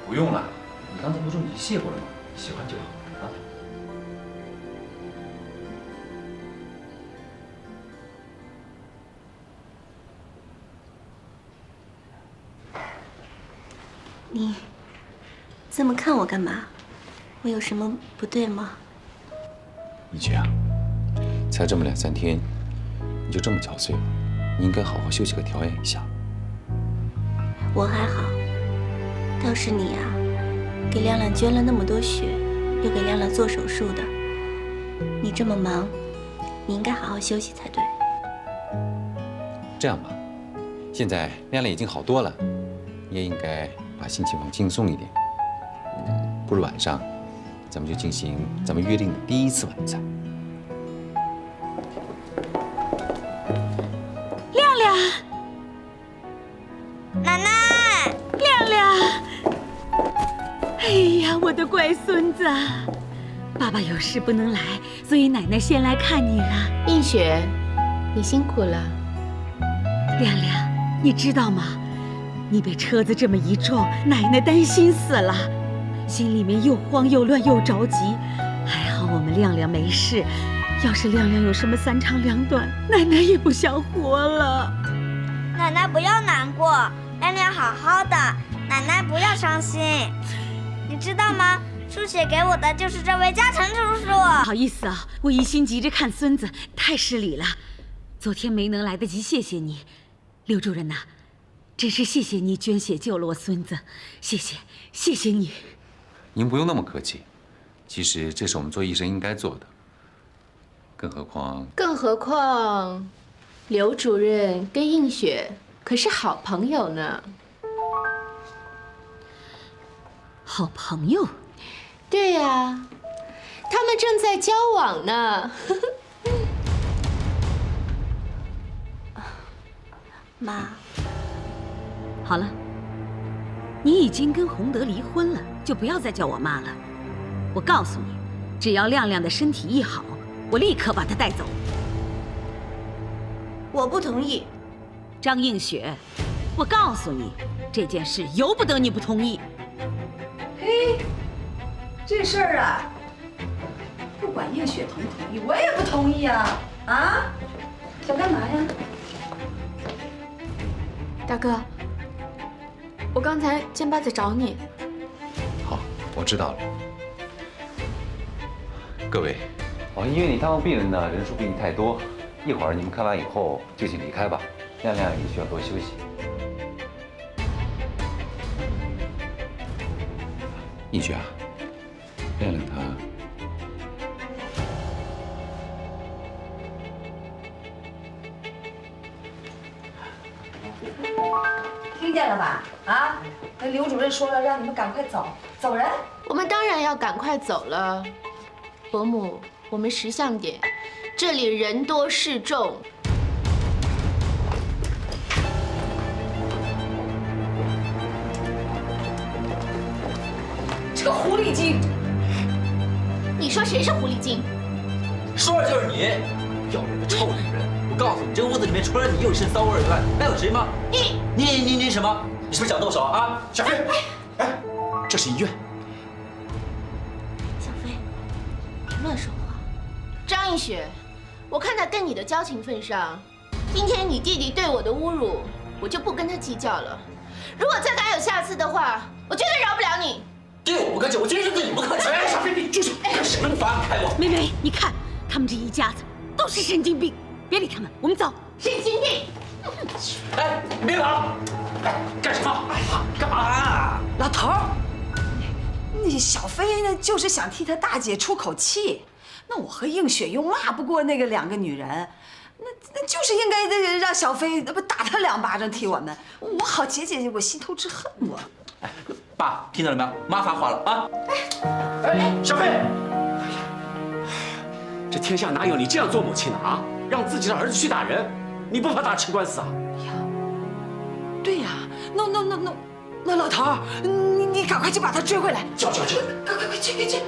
不用了，你刚才不是已经谢过了吗？喜欢就好啊。你这么看我干嘛？我有什么不对吗？一雪啊，才这么2、3天，你就这么憔悴了，你应该好好休息和调养一下。我还好，倒是你啊，给亮亮捐了那么多血，又给亮亮做手术的，你这么忙，你应该好好休息才对。这样吧，现在亮亮已经好多了，你也应该把心情放轻松一点。不如晚上，咱们就进行咱们约定的第一次晚餐。亮亮，奶奶，亮亮，哎呀，我的乖孙子，爸爸有事不能来，所以奶奶先来看你了。映雪，你辛苦了。亮亮，你知道吗？你被车子这么一撞，奶奶担心死了，心里面又慌又乱又着急。还好我们亮亮没事，要是亮亮有什么3长2短，奶奶也不想活了。奶奶不要难过，亮亮好好的，奶奶不要伤心。你知道吗？输血给我的就是这位嘉诚叔叔。不好意思啊，我一心急着看孙子，太失礼了。昨天没能来得及谢谢你，刘主任呐，真是谢谢你捐血救了我孙子，谢谢你。您不用那么客气，其实这是我们做医生应该做的。更何况，刘主任跟映雪可是好朋友呢。好朋友？对呀，他们正在交往呢。妈，好了，你已经跟洪德离婚了，就不要再叫我妈了。我告诉你，只要亮亮的身体一好，我立刻把他带走。我不同意。张映雪，我告诉你，这件事由不得你不同意。嘿，这事儿啊，不管映雪同不同意，我也不同意啊！啊，想干嘛呀？大哥，我刚才见爸在找你。好，我知道了。各位，医院里探望病人呢，人数并不太多，一会儿你们看完以后就请离开吧。亮亮也需要多休息。映雪啊，亮亮他。听见了吧？啊，那刘主任说了，让你们赶快走，走人。我们当然要赶快走了。伯母，我们识相点，这里人多势众。这个狐狸精！你说谁是狐狸精？说的就是你，要脸的臭女人！我告诉你，这个屋子里面除了你有一身骚味以外，还有谁吗？你什么？你是不是想动手啊？小飞，哎，这是医院。小飞，别乱说话。张映雪，我看在跟你的交情份上，今天你弟弟对我的侮辱，我就不跟他计较了。如果再敢有下次的话，我绝对饶不了你。对我不客气，我今天是对你不客气。哎，小飞，你住手！干什么？你放开我！梅梅，你看他们这一家子都是神经病，别理他们，我们走。神经病！哎，你别跑！哎，干什么？哎呀，干嘛啊？老头儿，那小飞呢，就是想替他大姐出口气。那我和映雪又骂不过那个两个女人，那就是应该让小飞不打他2巴掌，替我们，我好解解我心头之恨。我。哎，爸，听到了没有？妈发话了啊！哎，小飞，这天下哪有你这样做母亲的啊？让自己的儿子去打人，你不怕打吃官司啊？对呀，那老头儿，你赶快去把他追回来！叫！快去！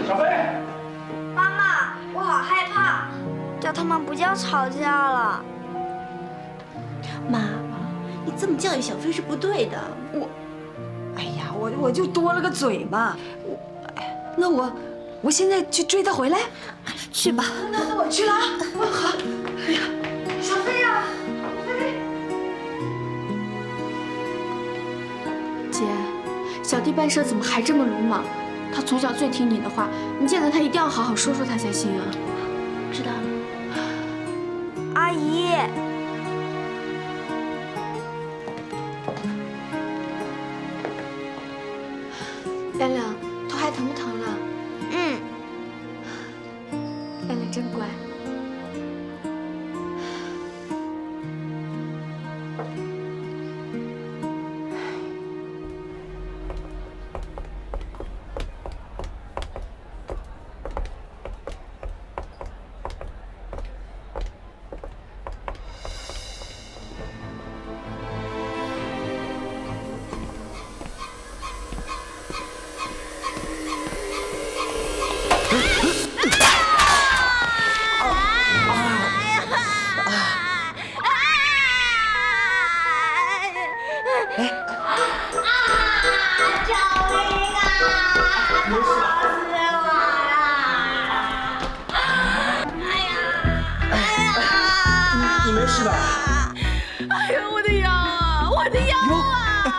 小飞，妈妈，我好害怕，叫他们不要吵架了。妈，你这么教育小飞是不对的。哎呀，我就多了个嘴嘛。那我现在去追他回来。去吧。那我去了啊。好。哎呀，小飞呀，飞。姐，小弟办事怎么还这么鲁莽？他从小最听你的话，你见到他一定要好好说说他才行啊。知道了。阿姨。亮亮，头还疼不疼了？嗯。亮亮真乖。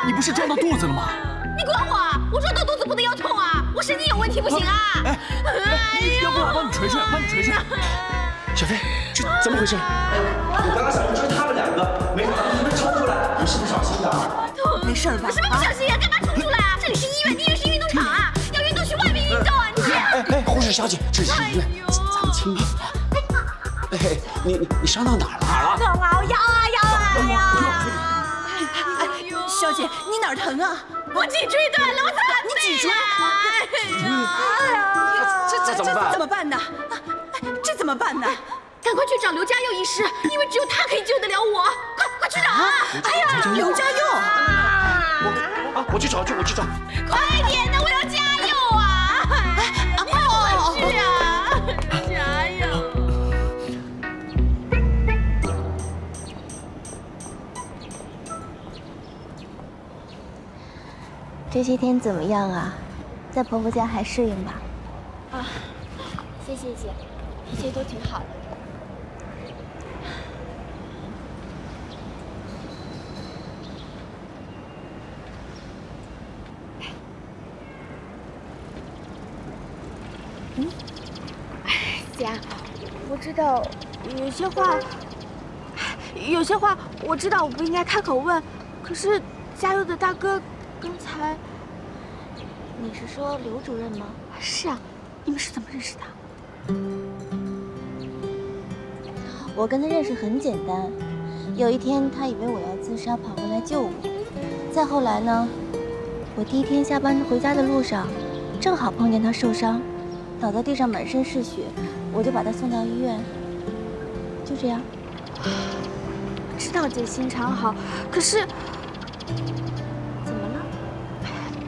你不是撞到肚子了吗？你管我啊！我撞到肚子不能腰痛啊！我神经有问题不行啊！要不我帮你捶捶，小飞，这怎么回事？我刚刚想追他们2个，没想到你们冲出来，你是不小心的。没事吧？什么不小心啊？干嘛冲出来啊？这里是医院，你以为是运动场啊？要运动去外面运动啊！你护士小姐，这是医院，咱们轻点。哎，你伤到哪儿了？疼啊！腰啊！小姐，你哪儿疼啊？我脊椎断了，我怎么？你脊椎？哎呀，这怎么办？怎么办呢？这怎么办呢？赶快去找刘家佑医师，因为只有他可以救得了我。快去找啊！哎呀，刘家佑！我去找去，我去找。快点的，我要加油啊！快去啊！加油！这些天怎么样啊？在婆婆家还适应吧？啊，谢谢姐，一切都挺好的。姐，我知道有些话我知道我不应该开口问，可是加油的大哥刚才……你是说刘主任吗？是啊，你们是怎么认识的？我跟他认识很简单，有一天他以为我要自杀，跑过来救我。再后来呢，我第一天下班回家的路上，正好碰见他受伤，倒在地上满身是血，我就把他送到医院。就这样。我知道姐心肠好，可是怎么了？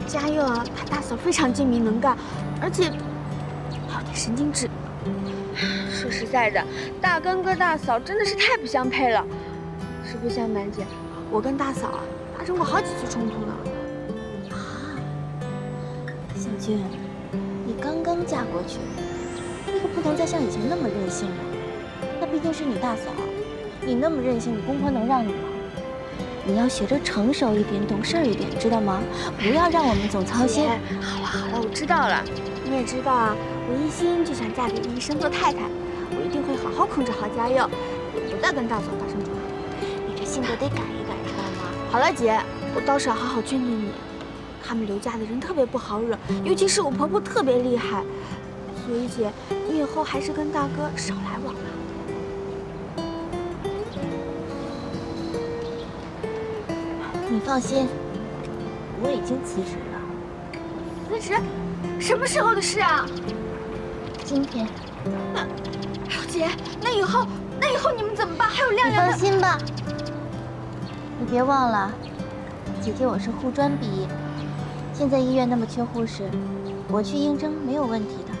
嘉佑啊，他大嫂非常精明能干，而且还有点神经质。说实在的，大哥跟大嫂真的是太不相配了。实不相瞒姐，我跟大嫂啊发生过好几次冲突呢。啊，小军，你刚刚嫁过去，你可不能再像以前那么任性了。那毕竟是你大嫂，你那么任性，你公婆能让你吗？你要学着成熟一点，懂事一点，知道吗？不要让我们总操心。好了，我知道了。你也知道啊，我一心就想嫁给医生做太太，我一定会好好控制好家佑，不再跟大嫂发生冲突。你这性格得改一改，知道吗？好了，姐，我倒是要好好劝劝你。他们刘家的人特别不好惹，尤其是我婆婆特别厉害，所以姐，你以后还是跟大哥少来往吧。你放心，我已经辞职了。辞职？什么时候的事啊？今天。姐，那以后你们怎么办？还有亮亮的。你放心吧，你别忘了，姐姐我是护专毕业，现在医院那么缺护士，我去应征没有问题的。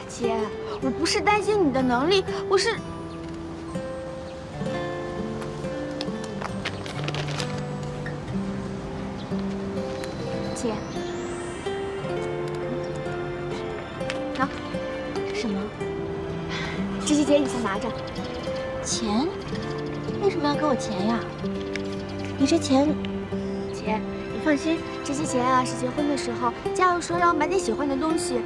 姐，我不是担心你的能力，我是……姐，拿，什么？这些钱你先拿着。钱？为什么要给我钱呀？你这钱……姐，你放心，这些钱啊是结婚的时候家佑说让我买点喜欢的东西。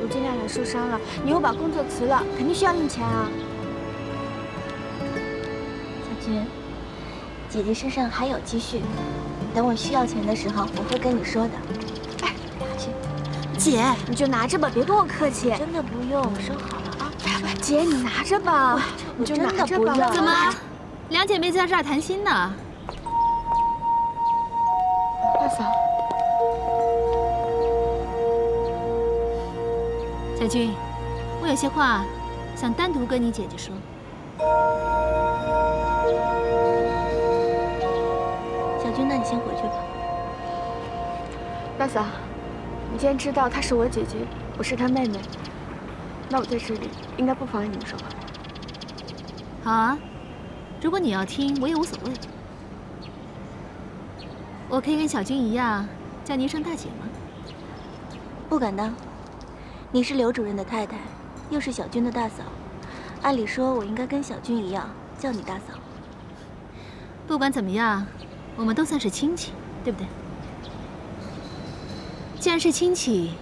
如今亮亮受伤了，你又把工作辞了，肯定需要用钱啊。小军，姐姐身上还有积蓄，等我需要钱的时候，我会跟你说的。哎，拿去。姐，你就拿着吧，别跟我客气。真的不用，收好了啊。姐，你拿着吧，你就拿着吧。怎么，两姐妹在这儿谈心呢？大嫂，小军，我有些话想单独跟你姐姐说。小军，那你先回去吧。大嫂，你既然知道她是我姐姐，我是她妹妹，那我在这里应该不妨碍你们说话。好啊，如果你要听，我也无所谓。我可以跟小军一样叫你一声大姐吗？不敢当，你是刘主任的太太，又是小军的大嫂，按理说我应该跟小军一样叫你大嫂。不管怎么样，我们都算是亲戚，对不对？既然是亲戚，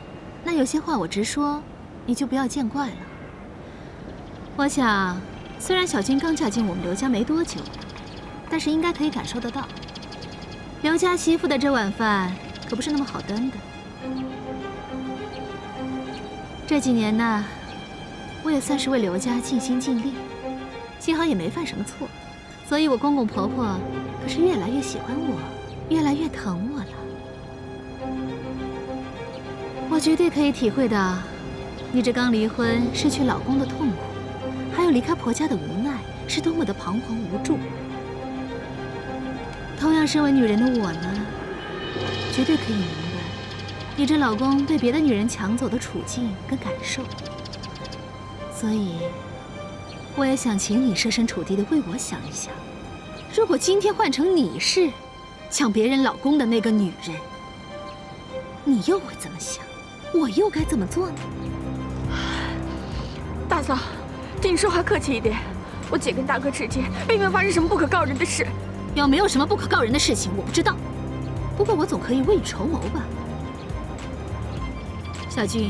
那有些话我直说，你就不要见怪了。我想，虽然小军刚嫁进我们刘家没多久，但是应该可以感受得到，刘家媳妇的这碗饭可不是那么好端的。这几年呢，我也算是为刘家尽心尽力，幸好也没犯什么错，所以我公公婆婆可是越来越喜欢我，越来越疼我了。绝对可以体会到，你这刚离婚失去老公的痛苦，还有离开婆家的无奈，是多么的彷徨无助。同样身为女人的我呢，绝对可以明白你这老公被别的女人抢走的处境跟感受。所以，我也想请你设身处地的为我想一想，如果今天换成你是抢别人老公的那个女人，你又会怎么想？我又该怎么做呢？大嫂，对你说话客气一点。我姐跟大哥之间并没有发生什么不可告人的事。有没有什么不可告人的事情，我不知道。不过我总可以未雨绸缪吧。小军，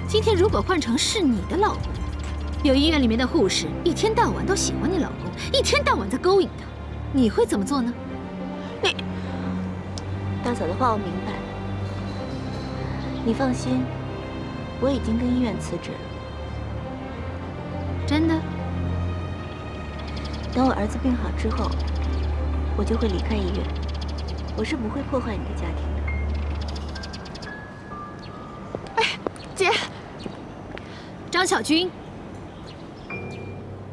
今天如果换成是你的老公，有医院里面的护士一天到晚都喜欢你老公，一天到晚在勾引他，你会怎么做呢？你，大嫂的话我明白。你放心，我已经跟医院辞职了。真的？等我儿子病好之后，我就会离开医院。我是不会破坏你的家庭的。哎，姐，张小军，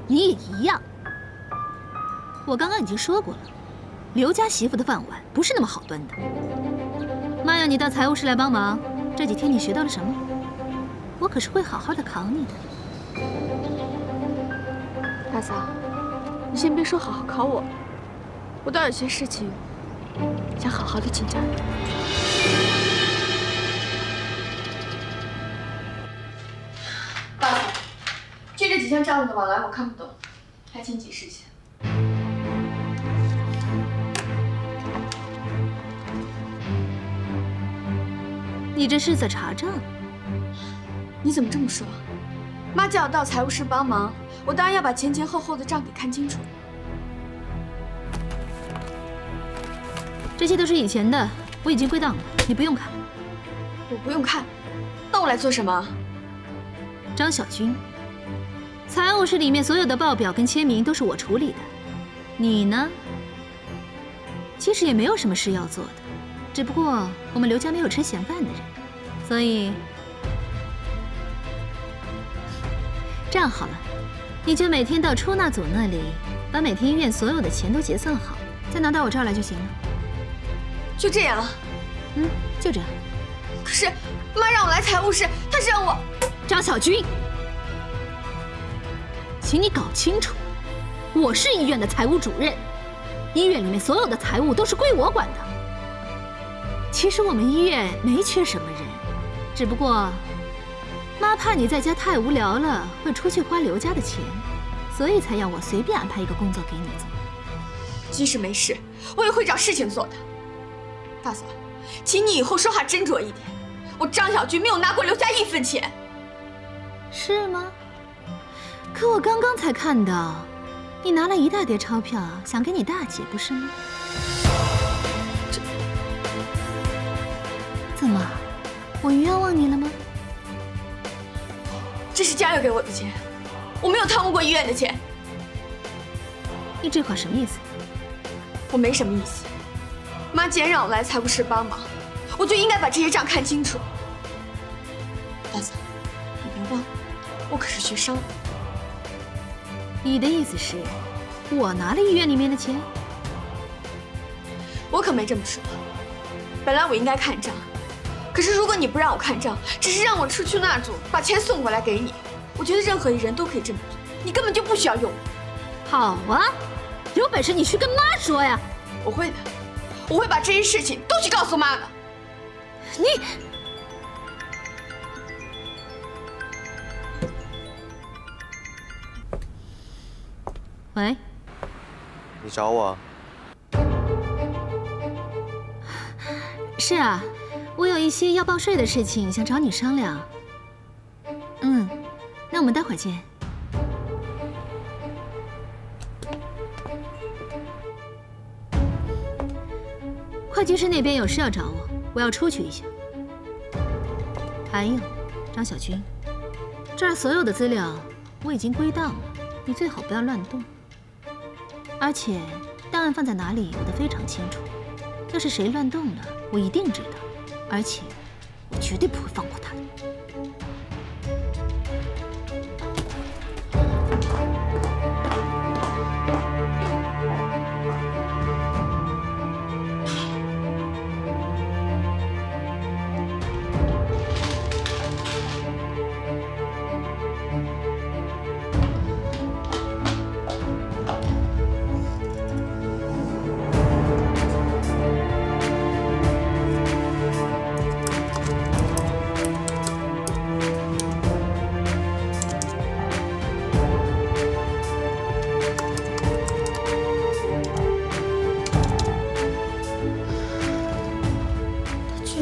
你也一样。我刚刚已经说过了，刘家媳妇的饭碗不是那么好端的。妈要你到财务室来帮忙，这几天你学到了什么？我可是会好好的考你的。大嫂，你先别说好好考我，我倒有些事情想好好的请教你。大嫂，就这几项账务的往来我看不懂，还请解释一下。你这是在查账？你怎么这么说？妈叫我到财务室帮忙，我当然要把前前后后的账给看清楚。这些都是以前的，我已经归档了，你不用看。我不用看，那我来做什么？张小军，财务室里面所有的报表跟签名都是我处理的，你呢？其实也没有什么事要做的，只不过我们刘家没有吃闲饭的人，所以这样好了，你就每天到出纳组那里，把每天医院所有的钱都结算好，再拿到我这儿来就行了。就这样？嗯，就这样。可是妈让我来财务室，她是让我……张小军，请你搞清楚，我是医院的财务主任，医院里面所有的财务都是归我管的。其实我们医院没缺什么人，只不过妈怕你在家太无聊了，会出去花刘家的钱，所以才让我随便安排一个工作给你做。即使没事，我也会找事情做的。大嫂，请你以后说话斟酌一点。我张小军没有拿过刘家1分钱。是吗？可我刚刚才看到，你拿了一大叠钞票，想给你大姐，不是吗？怎么，我冤枉你了吗？这是家佑给我的钱，我没有贪污过医院的钱。你这话什么意思？我没什么意思。妈既然让我来财务室帮忙，我就应该把这些账看清楚。大嫂，你别忘了，我可是学商的。你的意思是，我拿了医院里面的钱？我可没这么说。本来我应该看账，可是如果你不让我看账，只是让我出去纳组把钱送过来给你，我觉得任何一人都可以这么做，你根本就不需要用我。好啊，有本事你去跟妈说呀！我会的，我会把这些事情都去告诉妈的。你，喂，你找我？是啊，我有一些要报税的事情想找你商量。嗯，那我们待会儿见。会计师那边有事要找我，我要出去一下。还有，张小军，这儿所有的资料我已经归档了，你最好不要乱动。而且，档案放在哪里，我都非常清楚。要是谁乱动了，我一定知道，而且我绝对不会放过他的。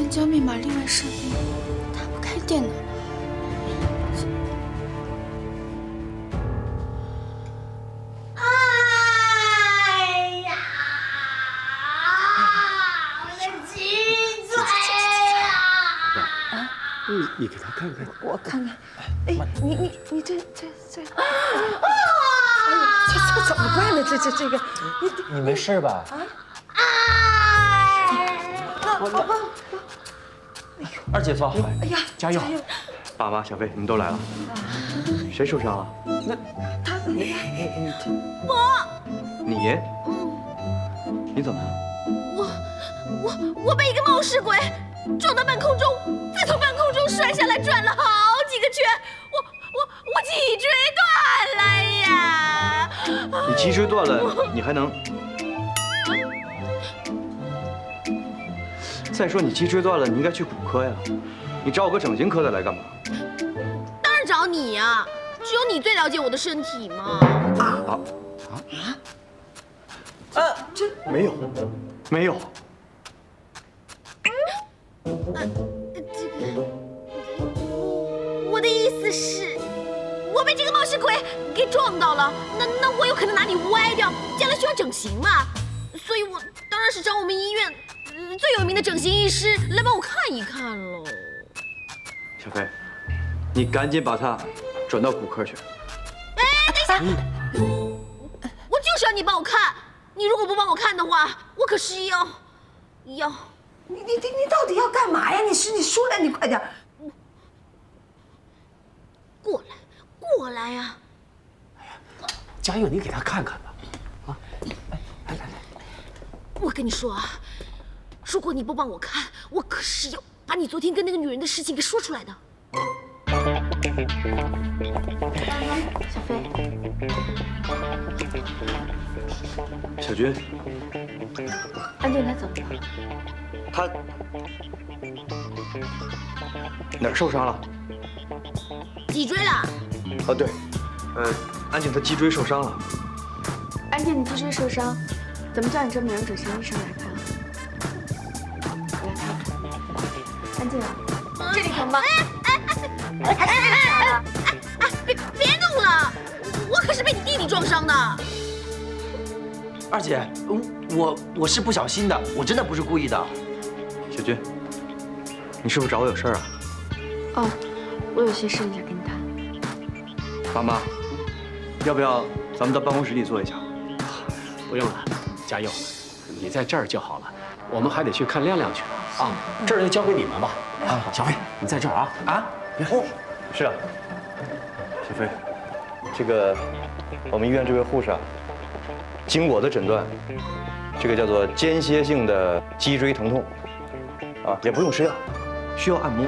将密码另外设定，打不开电脑。哎呀！我的鸡嘴啊！你给他看看，我看看。哎，你这，哎呀，这怎么办呢？这个，你没事吧？二姐夫，哎呀，加油！爸妈、小飞，你们都来了，谁受伤了？那他，你怎么了？我被一个冒失鬼撞到半空中，再从半空中摔下来，转了好几个圈，我脊椎断了呀！你脊椎断了，你还能？再说你脊椎断了，你应该去骨科呀，你找我个整形科的来干嘛？当然找你呀，只有你最了解我的身体嘛。这没有。我的意思是，我被这个冒失鬼给撞到了，那我有可能哪里歪掉，将来需要整形嘛，所以我当然是找我们医院最有名的整形医师来帮我看一看喽。小飞，你赶紧把他转到骨科去。等一下，我就是要你帮我看，你如果不帮我看的话，我可是要。你到底要干嘛呀？你说来，你快点。过来呀！嘉佑，你给他看看吧。啊，来，我跟你说啊，如果你不帮我看，我可是要把你昨天跟那个女人的事情给说出来的。小飞，小军，安俊他怎么了？他哪儿受伤了？脊椎了。啊，对，安静她脊椎受伤了。安静，你脊椎受伤，怎么叫你这么人整形医生来看？来看，安静啊，这里疼吗？别弄了，我可是被你弟弟撞伤的。二姐，我是不小心的，我真的不是故意的。小军，你是不是找我有事儿啊？哦，我有些事想跟你谈。爸妈，要不要咱们到办公室里坐一下？不用了，嘉佑，你在这儿就好了。我们还得去看亮亮去啊，这儿就交给你们吧。啊，小飞，你在这儿啊啊！是啊，小飞，这个我们医院这位护士啊，经我的诊断，这个叫做间歇性的脊椎疼痛，啊，也不用吃药，需要按摩，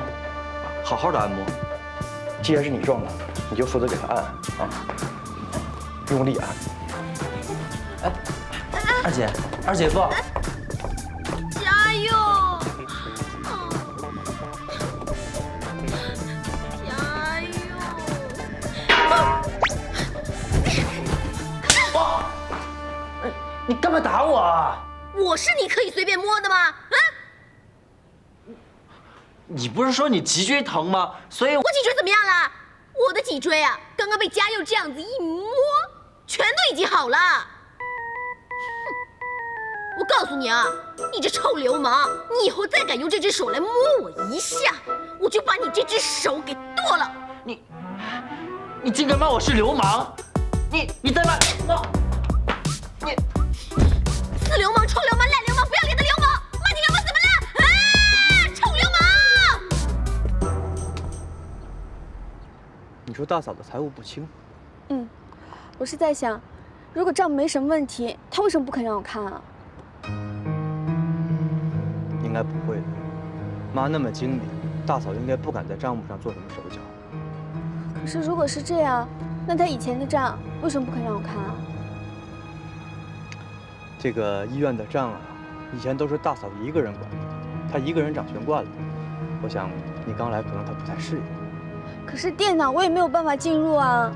好好的按摩。既然是你撞的，你就负责给他按啊，用力按。哎，二姐夫，加油！加油！你干嘛打我啊？我是你可以随便摸的吗？啊！你不是说你脊椎疼吗？所以我脊椎怎么样了？我的脊椎啊，刚刚被嘉佑这样子一摸，全都已经好了。我告诉你啊，你这臭流氓，你以后再敢用这只手来摸我一下，我就把你这只手给剁了。你竟敢骂我是流氓！你再骂我！你死流氓、臭流氓、烂流氓、不要脸的流氓！骂你流氓怎么了？啊！臭流氓！出大嫂的财务不清。嗯，我是在想，如果账没什么问题，他为什么不肯让我看啊？应该不会的，妈那么精明，大嫂应该不敢在账目上做什么手脚。可是如果是这样，那他以前的账为什么不肯让我看啊？这个医院的账啊，以前都是大嫂一个人管的，她一个人掌权惯了。我想你刚来可能她不太适应。可是电脑我也没有办法进入啊。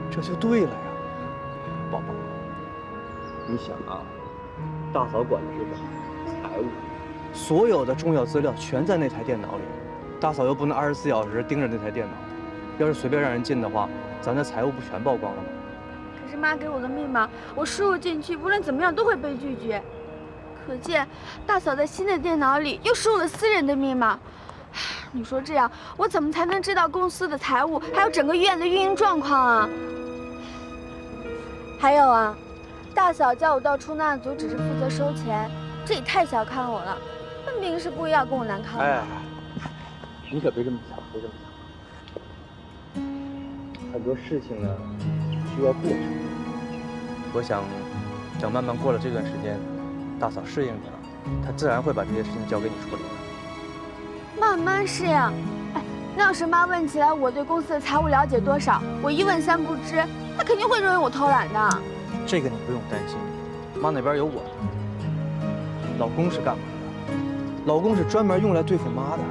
这就对了呀，宝宝。你想啊，大嫂管的是什么？财务，所有的重要资料全在那台电脑里，大嫂又不能24小时盯着那台电脑，要是随便让人进的话，咱的财务不全曝光了吗？可是妈给我的密码，我输入进去，无论怎么样都会被拒绝。可见大嫂在新的电脑里又输入了私人的密码。你说这样，我怎么才能知道公司的财务，还有整个医院的运营状况啊？还有啊，大嫂叫我到出纳组，只是负责收钱，这也太小看我了，分明是故意要跟我难堪的。哎，你可别这么想，别这么想。很多事情呢，需要过程。我想，等慢慢过了这段时间，大嫂适应你了，她自然会把这些事情交给你处理的。慢慢适应。哎，那要是妈问起来我对公司的财务了解多少，我一问三不知，她肯定会认为我偷懒的。这个你不用担心，妈那边有我。老公是干嘛的？老公是专门用来对付妈的。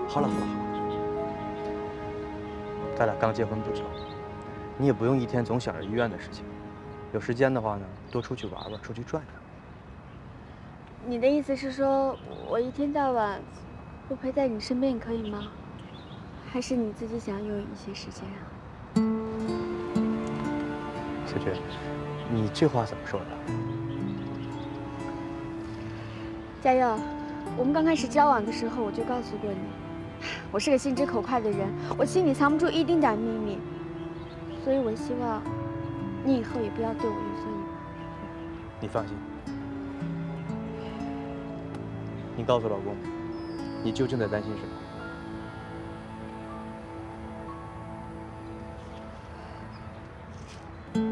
好了好了好了，咱俩刚结婚不久，你也不用一天总想着医院的事情。有时间的话呢，多出去玩玩，出去转转。你的意思是说，我一天到晚不陪在你身边，可以吗？还是你自己想有一些时间啊？小娟，你这话怎么说的？佳佑，我们刚开始交往的时候，我就告诉过你，我是个心直口快的人，我心里藏不住一丁点秘密，所以我希望你以后也不要对我有所隐瞒。你放心。你告诉老公，你究竟在担心什么？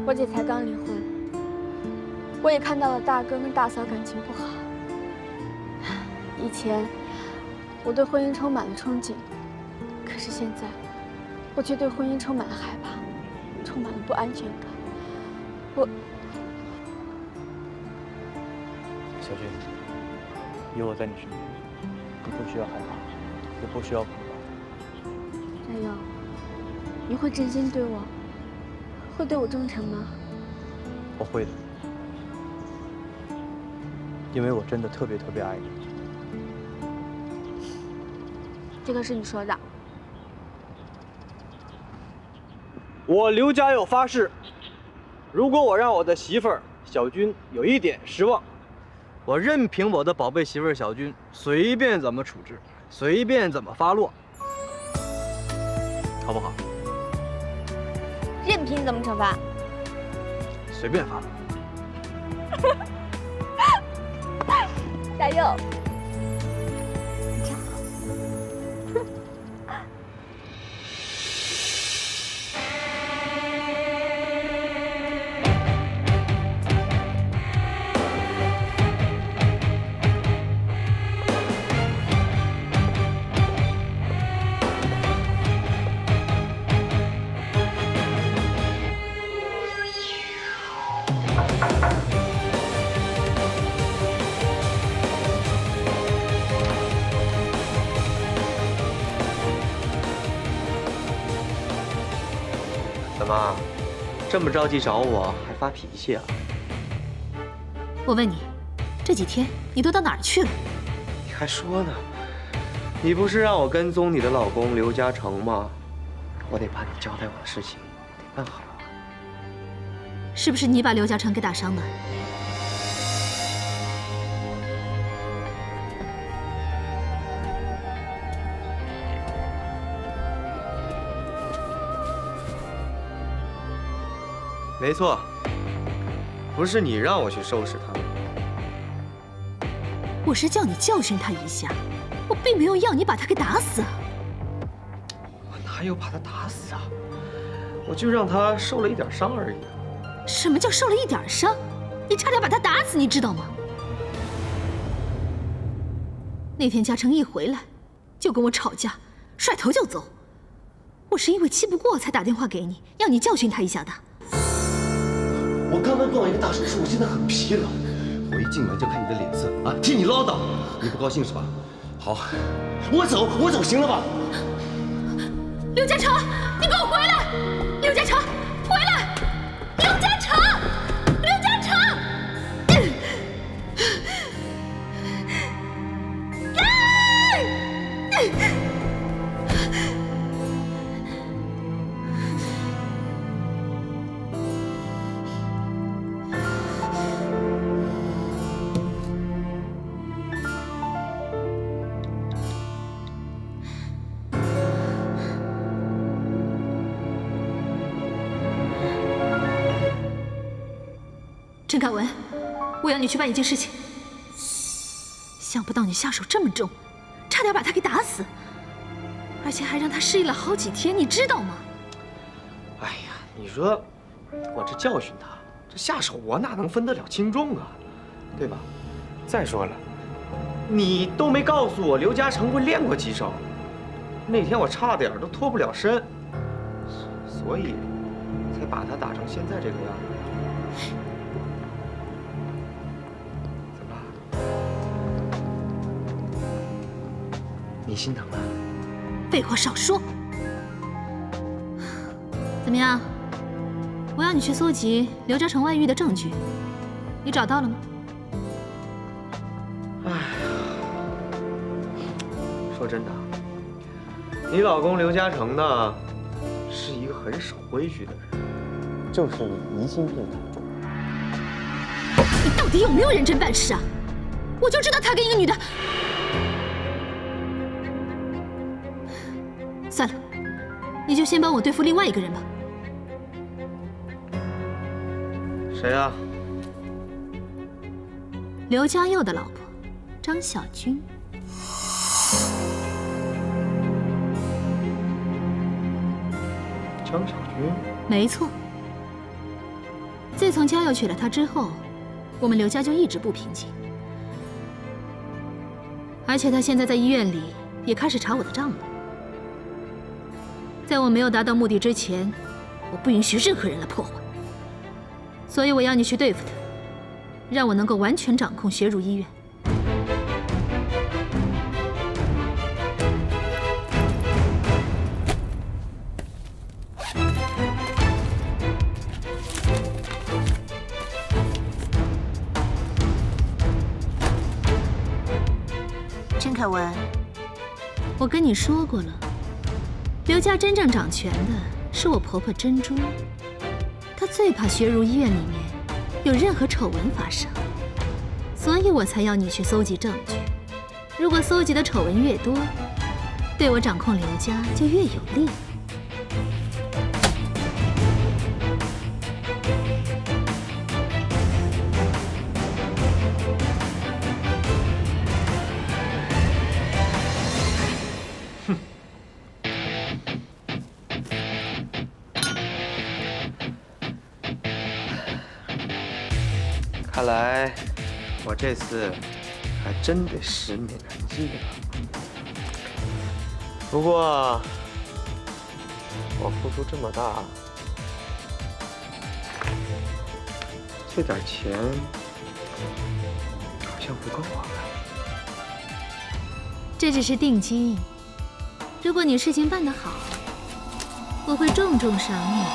我姐才刚离婚，我也看到了大哥跟大嫂感情不好。以前我对婚姻充满了憧憬，可是现在我却对婚姻充满了害怕，充满了不安全感。小军，有我在你身边，你不需要害怕，也不需要恐慌。佳佑，你会真心对我，会对我忠诚吗？我会的，因为我真的特别特别爱你。这个是你说的。我刘家佑发誓，如果我让我的媳妇儿小军有一点失望，我任凭我的宝贝媳妇儿小军随便怎么处置，随便怎么发落，好不好？任凭怎么惩罚，随便发落。加油！怎么，这么着急找我，还发脾气啊？我问你，这几天你都到哪儿去了？你还说呢？你不是让我跟踪你的老公刘嘉诚吗？我得把你交代我的事情得办好啊。是不是你把刘嘉诚给打伤的？没错，不是你让我去收拾他。我是叫你教训他一下，我并没有要你把他给打死啊。我哪才有把他打死啊，我就让他受了一点伤而已。什么叫受了一点伤？你差点把他打死，你知道吗？那天嘉诚一回来，就跟我吵架，甩头就走。我是因为气不过才打电话给你，要你教训他一下的。我刚刚做完一个大手术，我现在很疲了。我一进门就看你的脸色啊，替你唠叨，你不高兴是吧？好，我走行了吧？刘嘉诚，你给我回来！刘嘉诚，回来！刘嘉诚，刘嘉诚！陈凯文，我要你去办一件事情。想不到你下手这么重，差点把他给打死，而且还让他失忆了好几天，你知道吗？哎呀，你说我这教训他，这下手我哪能分得了轻重啊，对吧？再说了，你都没告诉我刘嘉诚会练过几手，那天我差点都脱不了身，所以才把他打成现在这个样子。你心疼了？废话少说。怎么样？我要你去搜集刘嘉诚外遇的证据，你找到了吗？哎呀，说真的，你老公刘嘉诚呢，是一个很守规矩的人，正是疑心病太重。你到底有没有认真办事啊？我就知道他跟一个女的。算了，你就先帮我对付另外一个人吧。谁啊？刘家佑的老婆，张小军。张小军？没错。自从嘉佑娶了她之后，我们刘家就一直不平静。而且他现在在医院里也开始查我的账了。在我没有达到目的之前，我不允许任何人来破坏。所以我要你去对付他，让我能够完全掌控学儒医院。陈凯文，我跟你说过了。刘家真正掌权的是我婆婆珍珠，她最怕学儒医院里面有任何丑闻发生，所以我才要你去搜集证据。如果搜集的丑闻越多，对我掌控刘家就越有利。看来我这次还真得使免人计了。不过我付出这么大，这点钱好像不够啊。这只是定金，如果你事情办得好，我会重重赏你的。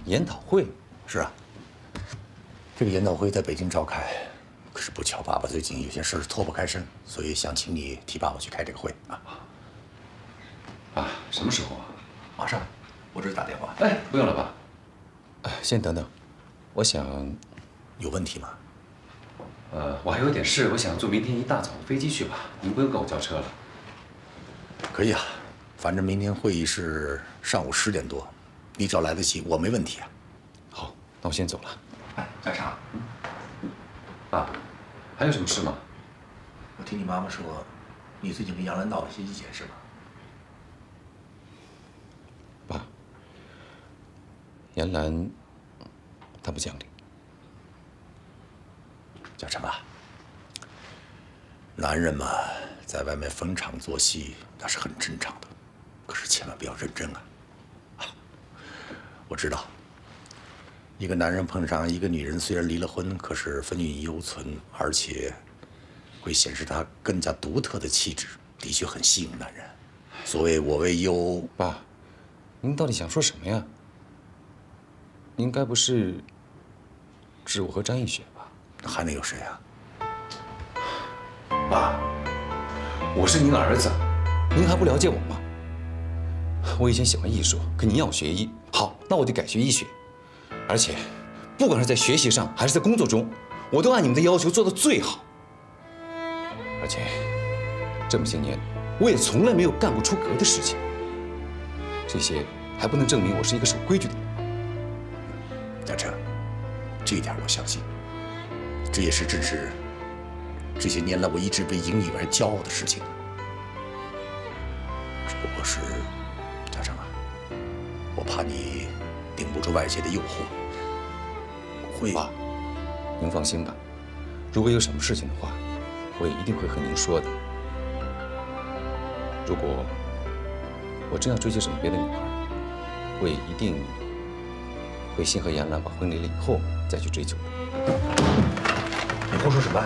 研讨会是啊，这个研讨会在北京召开，可是不巧，爸爸最近有些事脱不开身，所以想请你替爸爸去开这个会啊。啊，什么时候啊？马上。我这是打电话。哎，不用了吧？先等等，我想有问题吗？我还有点事，我想坐明天一大早的飞机去吧。您不用跟我叫车了。可以啊，反正明天会议是上午10点多，你只要来得及，我没问题啊。好，那我先走了。哎，家常，爸，还有什么事吗？我听你妈妈说，你最近跟杨澜闹了些意见是吧？爸，杨澜，她不讲理。小陈啊，男人嘛，在外面逢场作戏那是很正常的，可是千万不要认真啊！我知道，一个男人碰上一个女人，虽然离了婚，可是风韵犹存，而且会显示她更加独特的气质，的确很吸引男人。所谓我为优，爸，您到底想说什么呀？您该不是指我和张艺雪吧？还能有谁啊？爸，我是您儿子，您还不了解我吗？我以前喜欢艺术，可您要我学医，好，那我就改学医学。而且，不管是在学习上还是在工作中，我都按你们的要求做到最好。而且，这么些年，我也从来没有干过出格的事情。这些还不能证明我是一个守规矩的人。大成，这一点我相信。这也是正是这些年来我一直为英语而骄傲的事情。只不过是，家长啊，我怕你顶不住外界的诱惑，会。爸，您放心吧，如果有什么事情的话，我也一定会和您说的。如果我真要追求什么别的女孩，我也一定会先和杨澜把婚离了以后再去追求的。你胡说什么？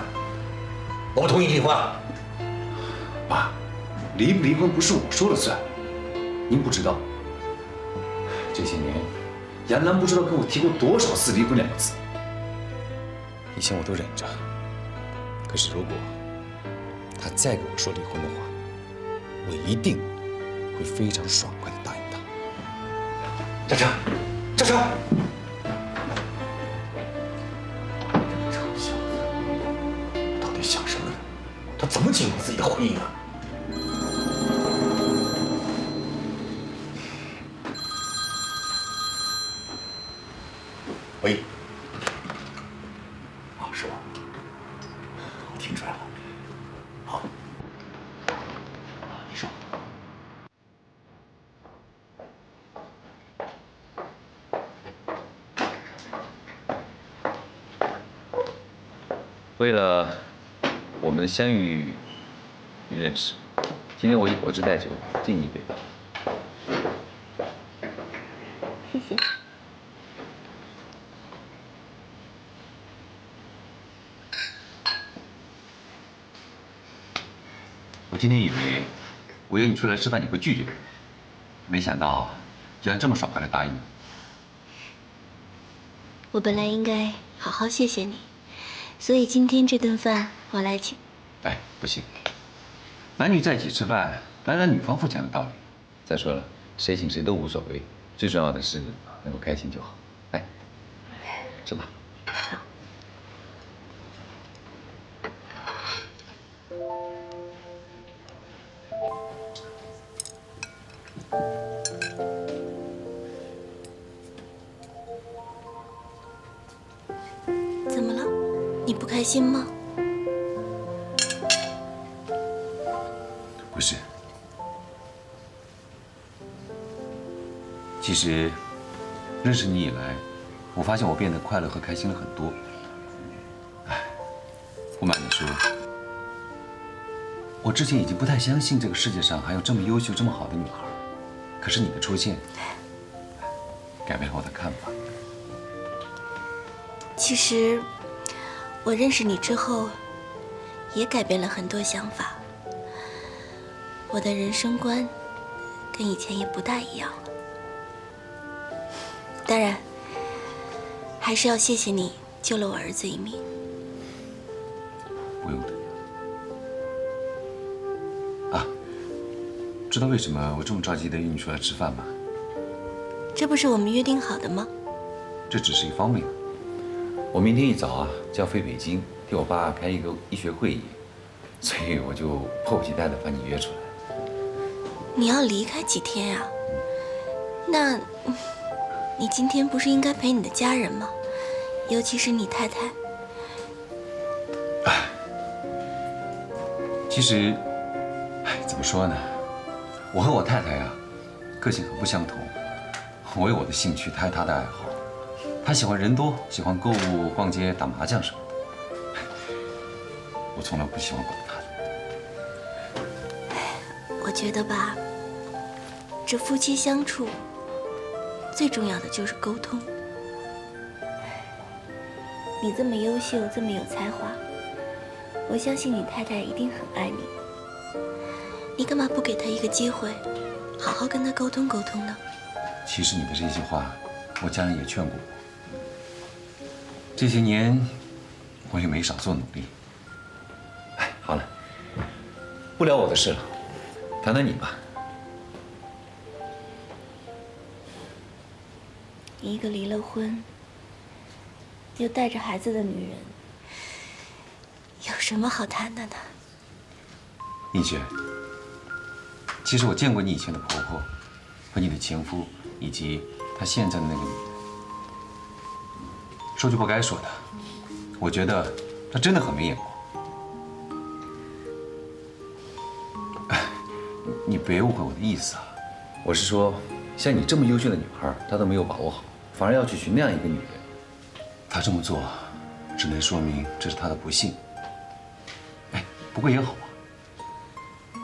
我不同意离婚。爸，离不离婚不是我说了算。您不知道，这些年，杨澜不知道跟我提过多少次离婚2个字。以前我都忍着，可是如果她再跟我说离婚的话，我一定会非常爽快地答应她。嘉诚，嘉诚。想什么呢？他怎么经营自己的婚姻啊？喂，啊，是我，我听出来了。好，你说。为了我们相遇与认识，今天我以果汁代酒敬你一杯吧。谢谢。我今天以为我约你出来吃饭你会拒绝，没想到居然这么爽快的答应了。我本来应该好好谢谢你，所以今天这顿饭我来请。哎，不行，男女在一起吃饭，当然女方付钱的道理。再说了，谁请谁都无所谓，最重要的是能够开心就好。来，吃吧。怎么了？你不开心吗？不是，其实认识你以来，我发现我变得快乐和开心了很多。哎，不瞒你说，我之前已经不太相信这个世界上还有这么优秀、这么好的女孩，可是你的出现，改变了我的看法。其实，我认识你之后，也改变了很多想法。我的人生观跟以前也不大一样了。当然，还是要谢谢你救了我儿子一命。不用的。啊，知道为什么我这么着急的约你出来吃饭吗？这不是我们约定好的吗？这只是一方面。我明天一早啊就要飞北京，替我爸开一个医学会议，所以我就迫不及待地把你约出来。你要离开几天呀？那，你今天不是应该陪你的家人吗？尤其是你太太。其实，怎么说呢？我和我太太呀，个性很不相同。我有我的兴趣，她有她的爱好。她喜欢人多，喜欢购物、逛街、打麻将什么的。我从来不喜欢管她的。我觉得吧，这夫妻相处，最重要的就是沟通。你这么优秀，这么有才华，我相信你太太一定很爱你。你干嘛不给她一个机会，好好跟她沟通沟通呢？其实你的这些话，我家人也劝过我。这些年，我也没少做努力。好了，不聊我的事了，谈谈你吧。一个离了婚，又带着孩子的女人，有什么好谈的呢？丽雪，其实我见过你以前的婆婆，和你的前夫，以及她现在的那个女人。说句不该说的，我觉得她真的很没眼光。你别误会我的意思啊，我是说，像你这么优秀的女孩，她都没有把握好，反而要去娶那样一个女人。她这么做，只能说明这是她的不幸。哎，不过也好啊。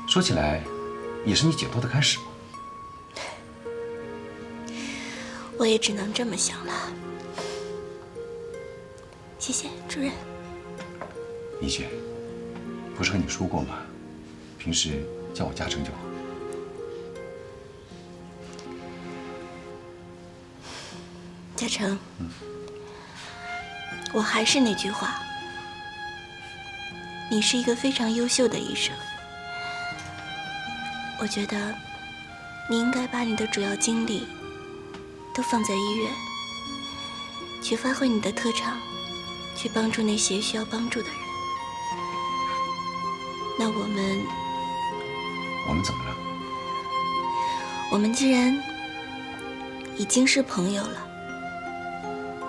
说起来，也是你解脱的开始嘛。我也只能这么想了。谢谢主任。李雪，不是和你说过吗？平时叫我嘉诚就好。嘉诚，我还是那句话，你是一个非常优秀的医生。我觉得你应该把你的主要精力都放在医院，去发挥你的特长，去帮助那些需要帮助的人。那我们怎么了？我们既然已经是朋友了，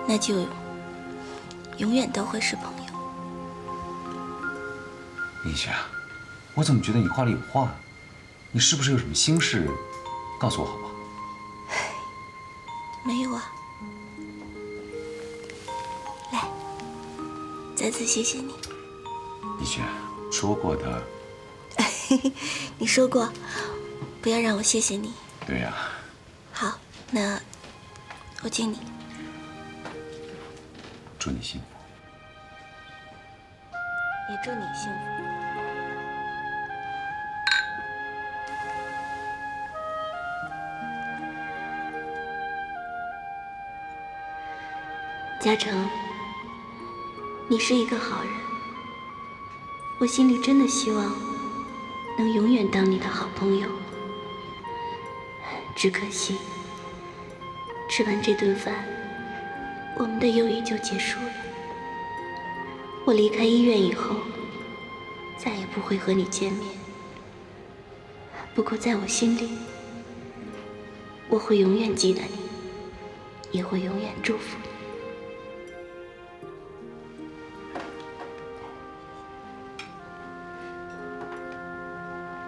那就永远都会是朋友。丽雪，我怎么觉得你话里有话？你是不是有什么心事？告诉我好不好？没有啊。来，再次谢谢你。丽雪，说过的。你说过，不要让我谢谢你。对呀。好，那我敬你。祝你幸福。也祝你幸福。嘉诚，你是一个好人，我心里真的希望能永远当你的好朋友。只可惜，吃完这顿饭，我们的友谊就结束了。我离开医院以后，再也不会和你见面。不过在我心里，我会永远记得你，也会永远祝福你。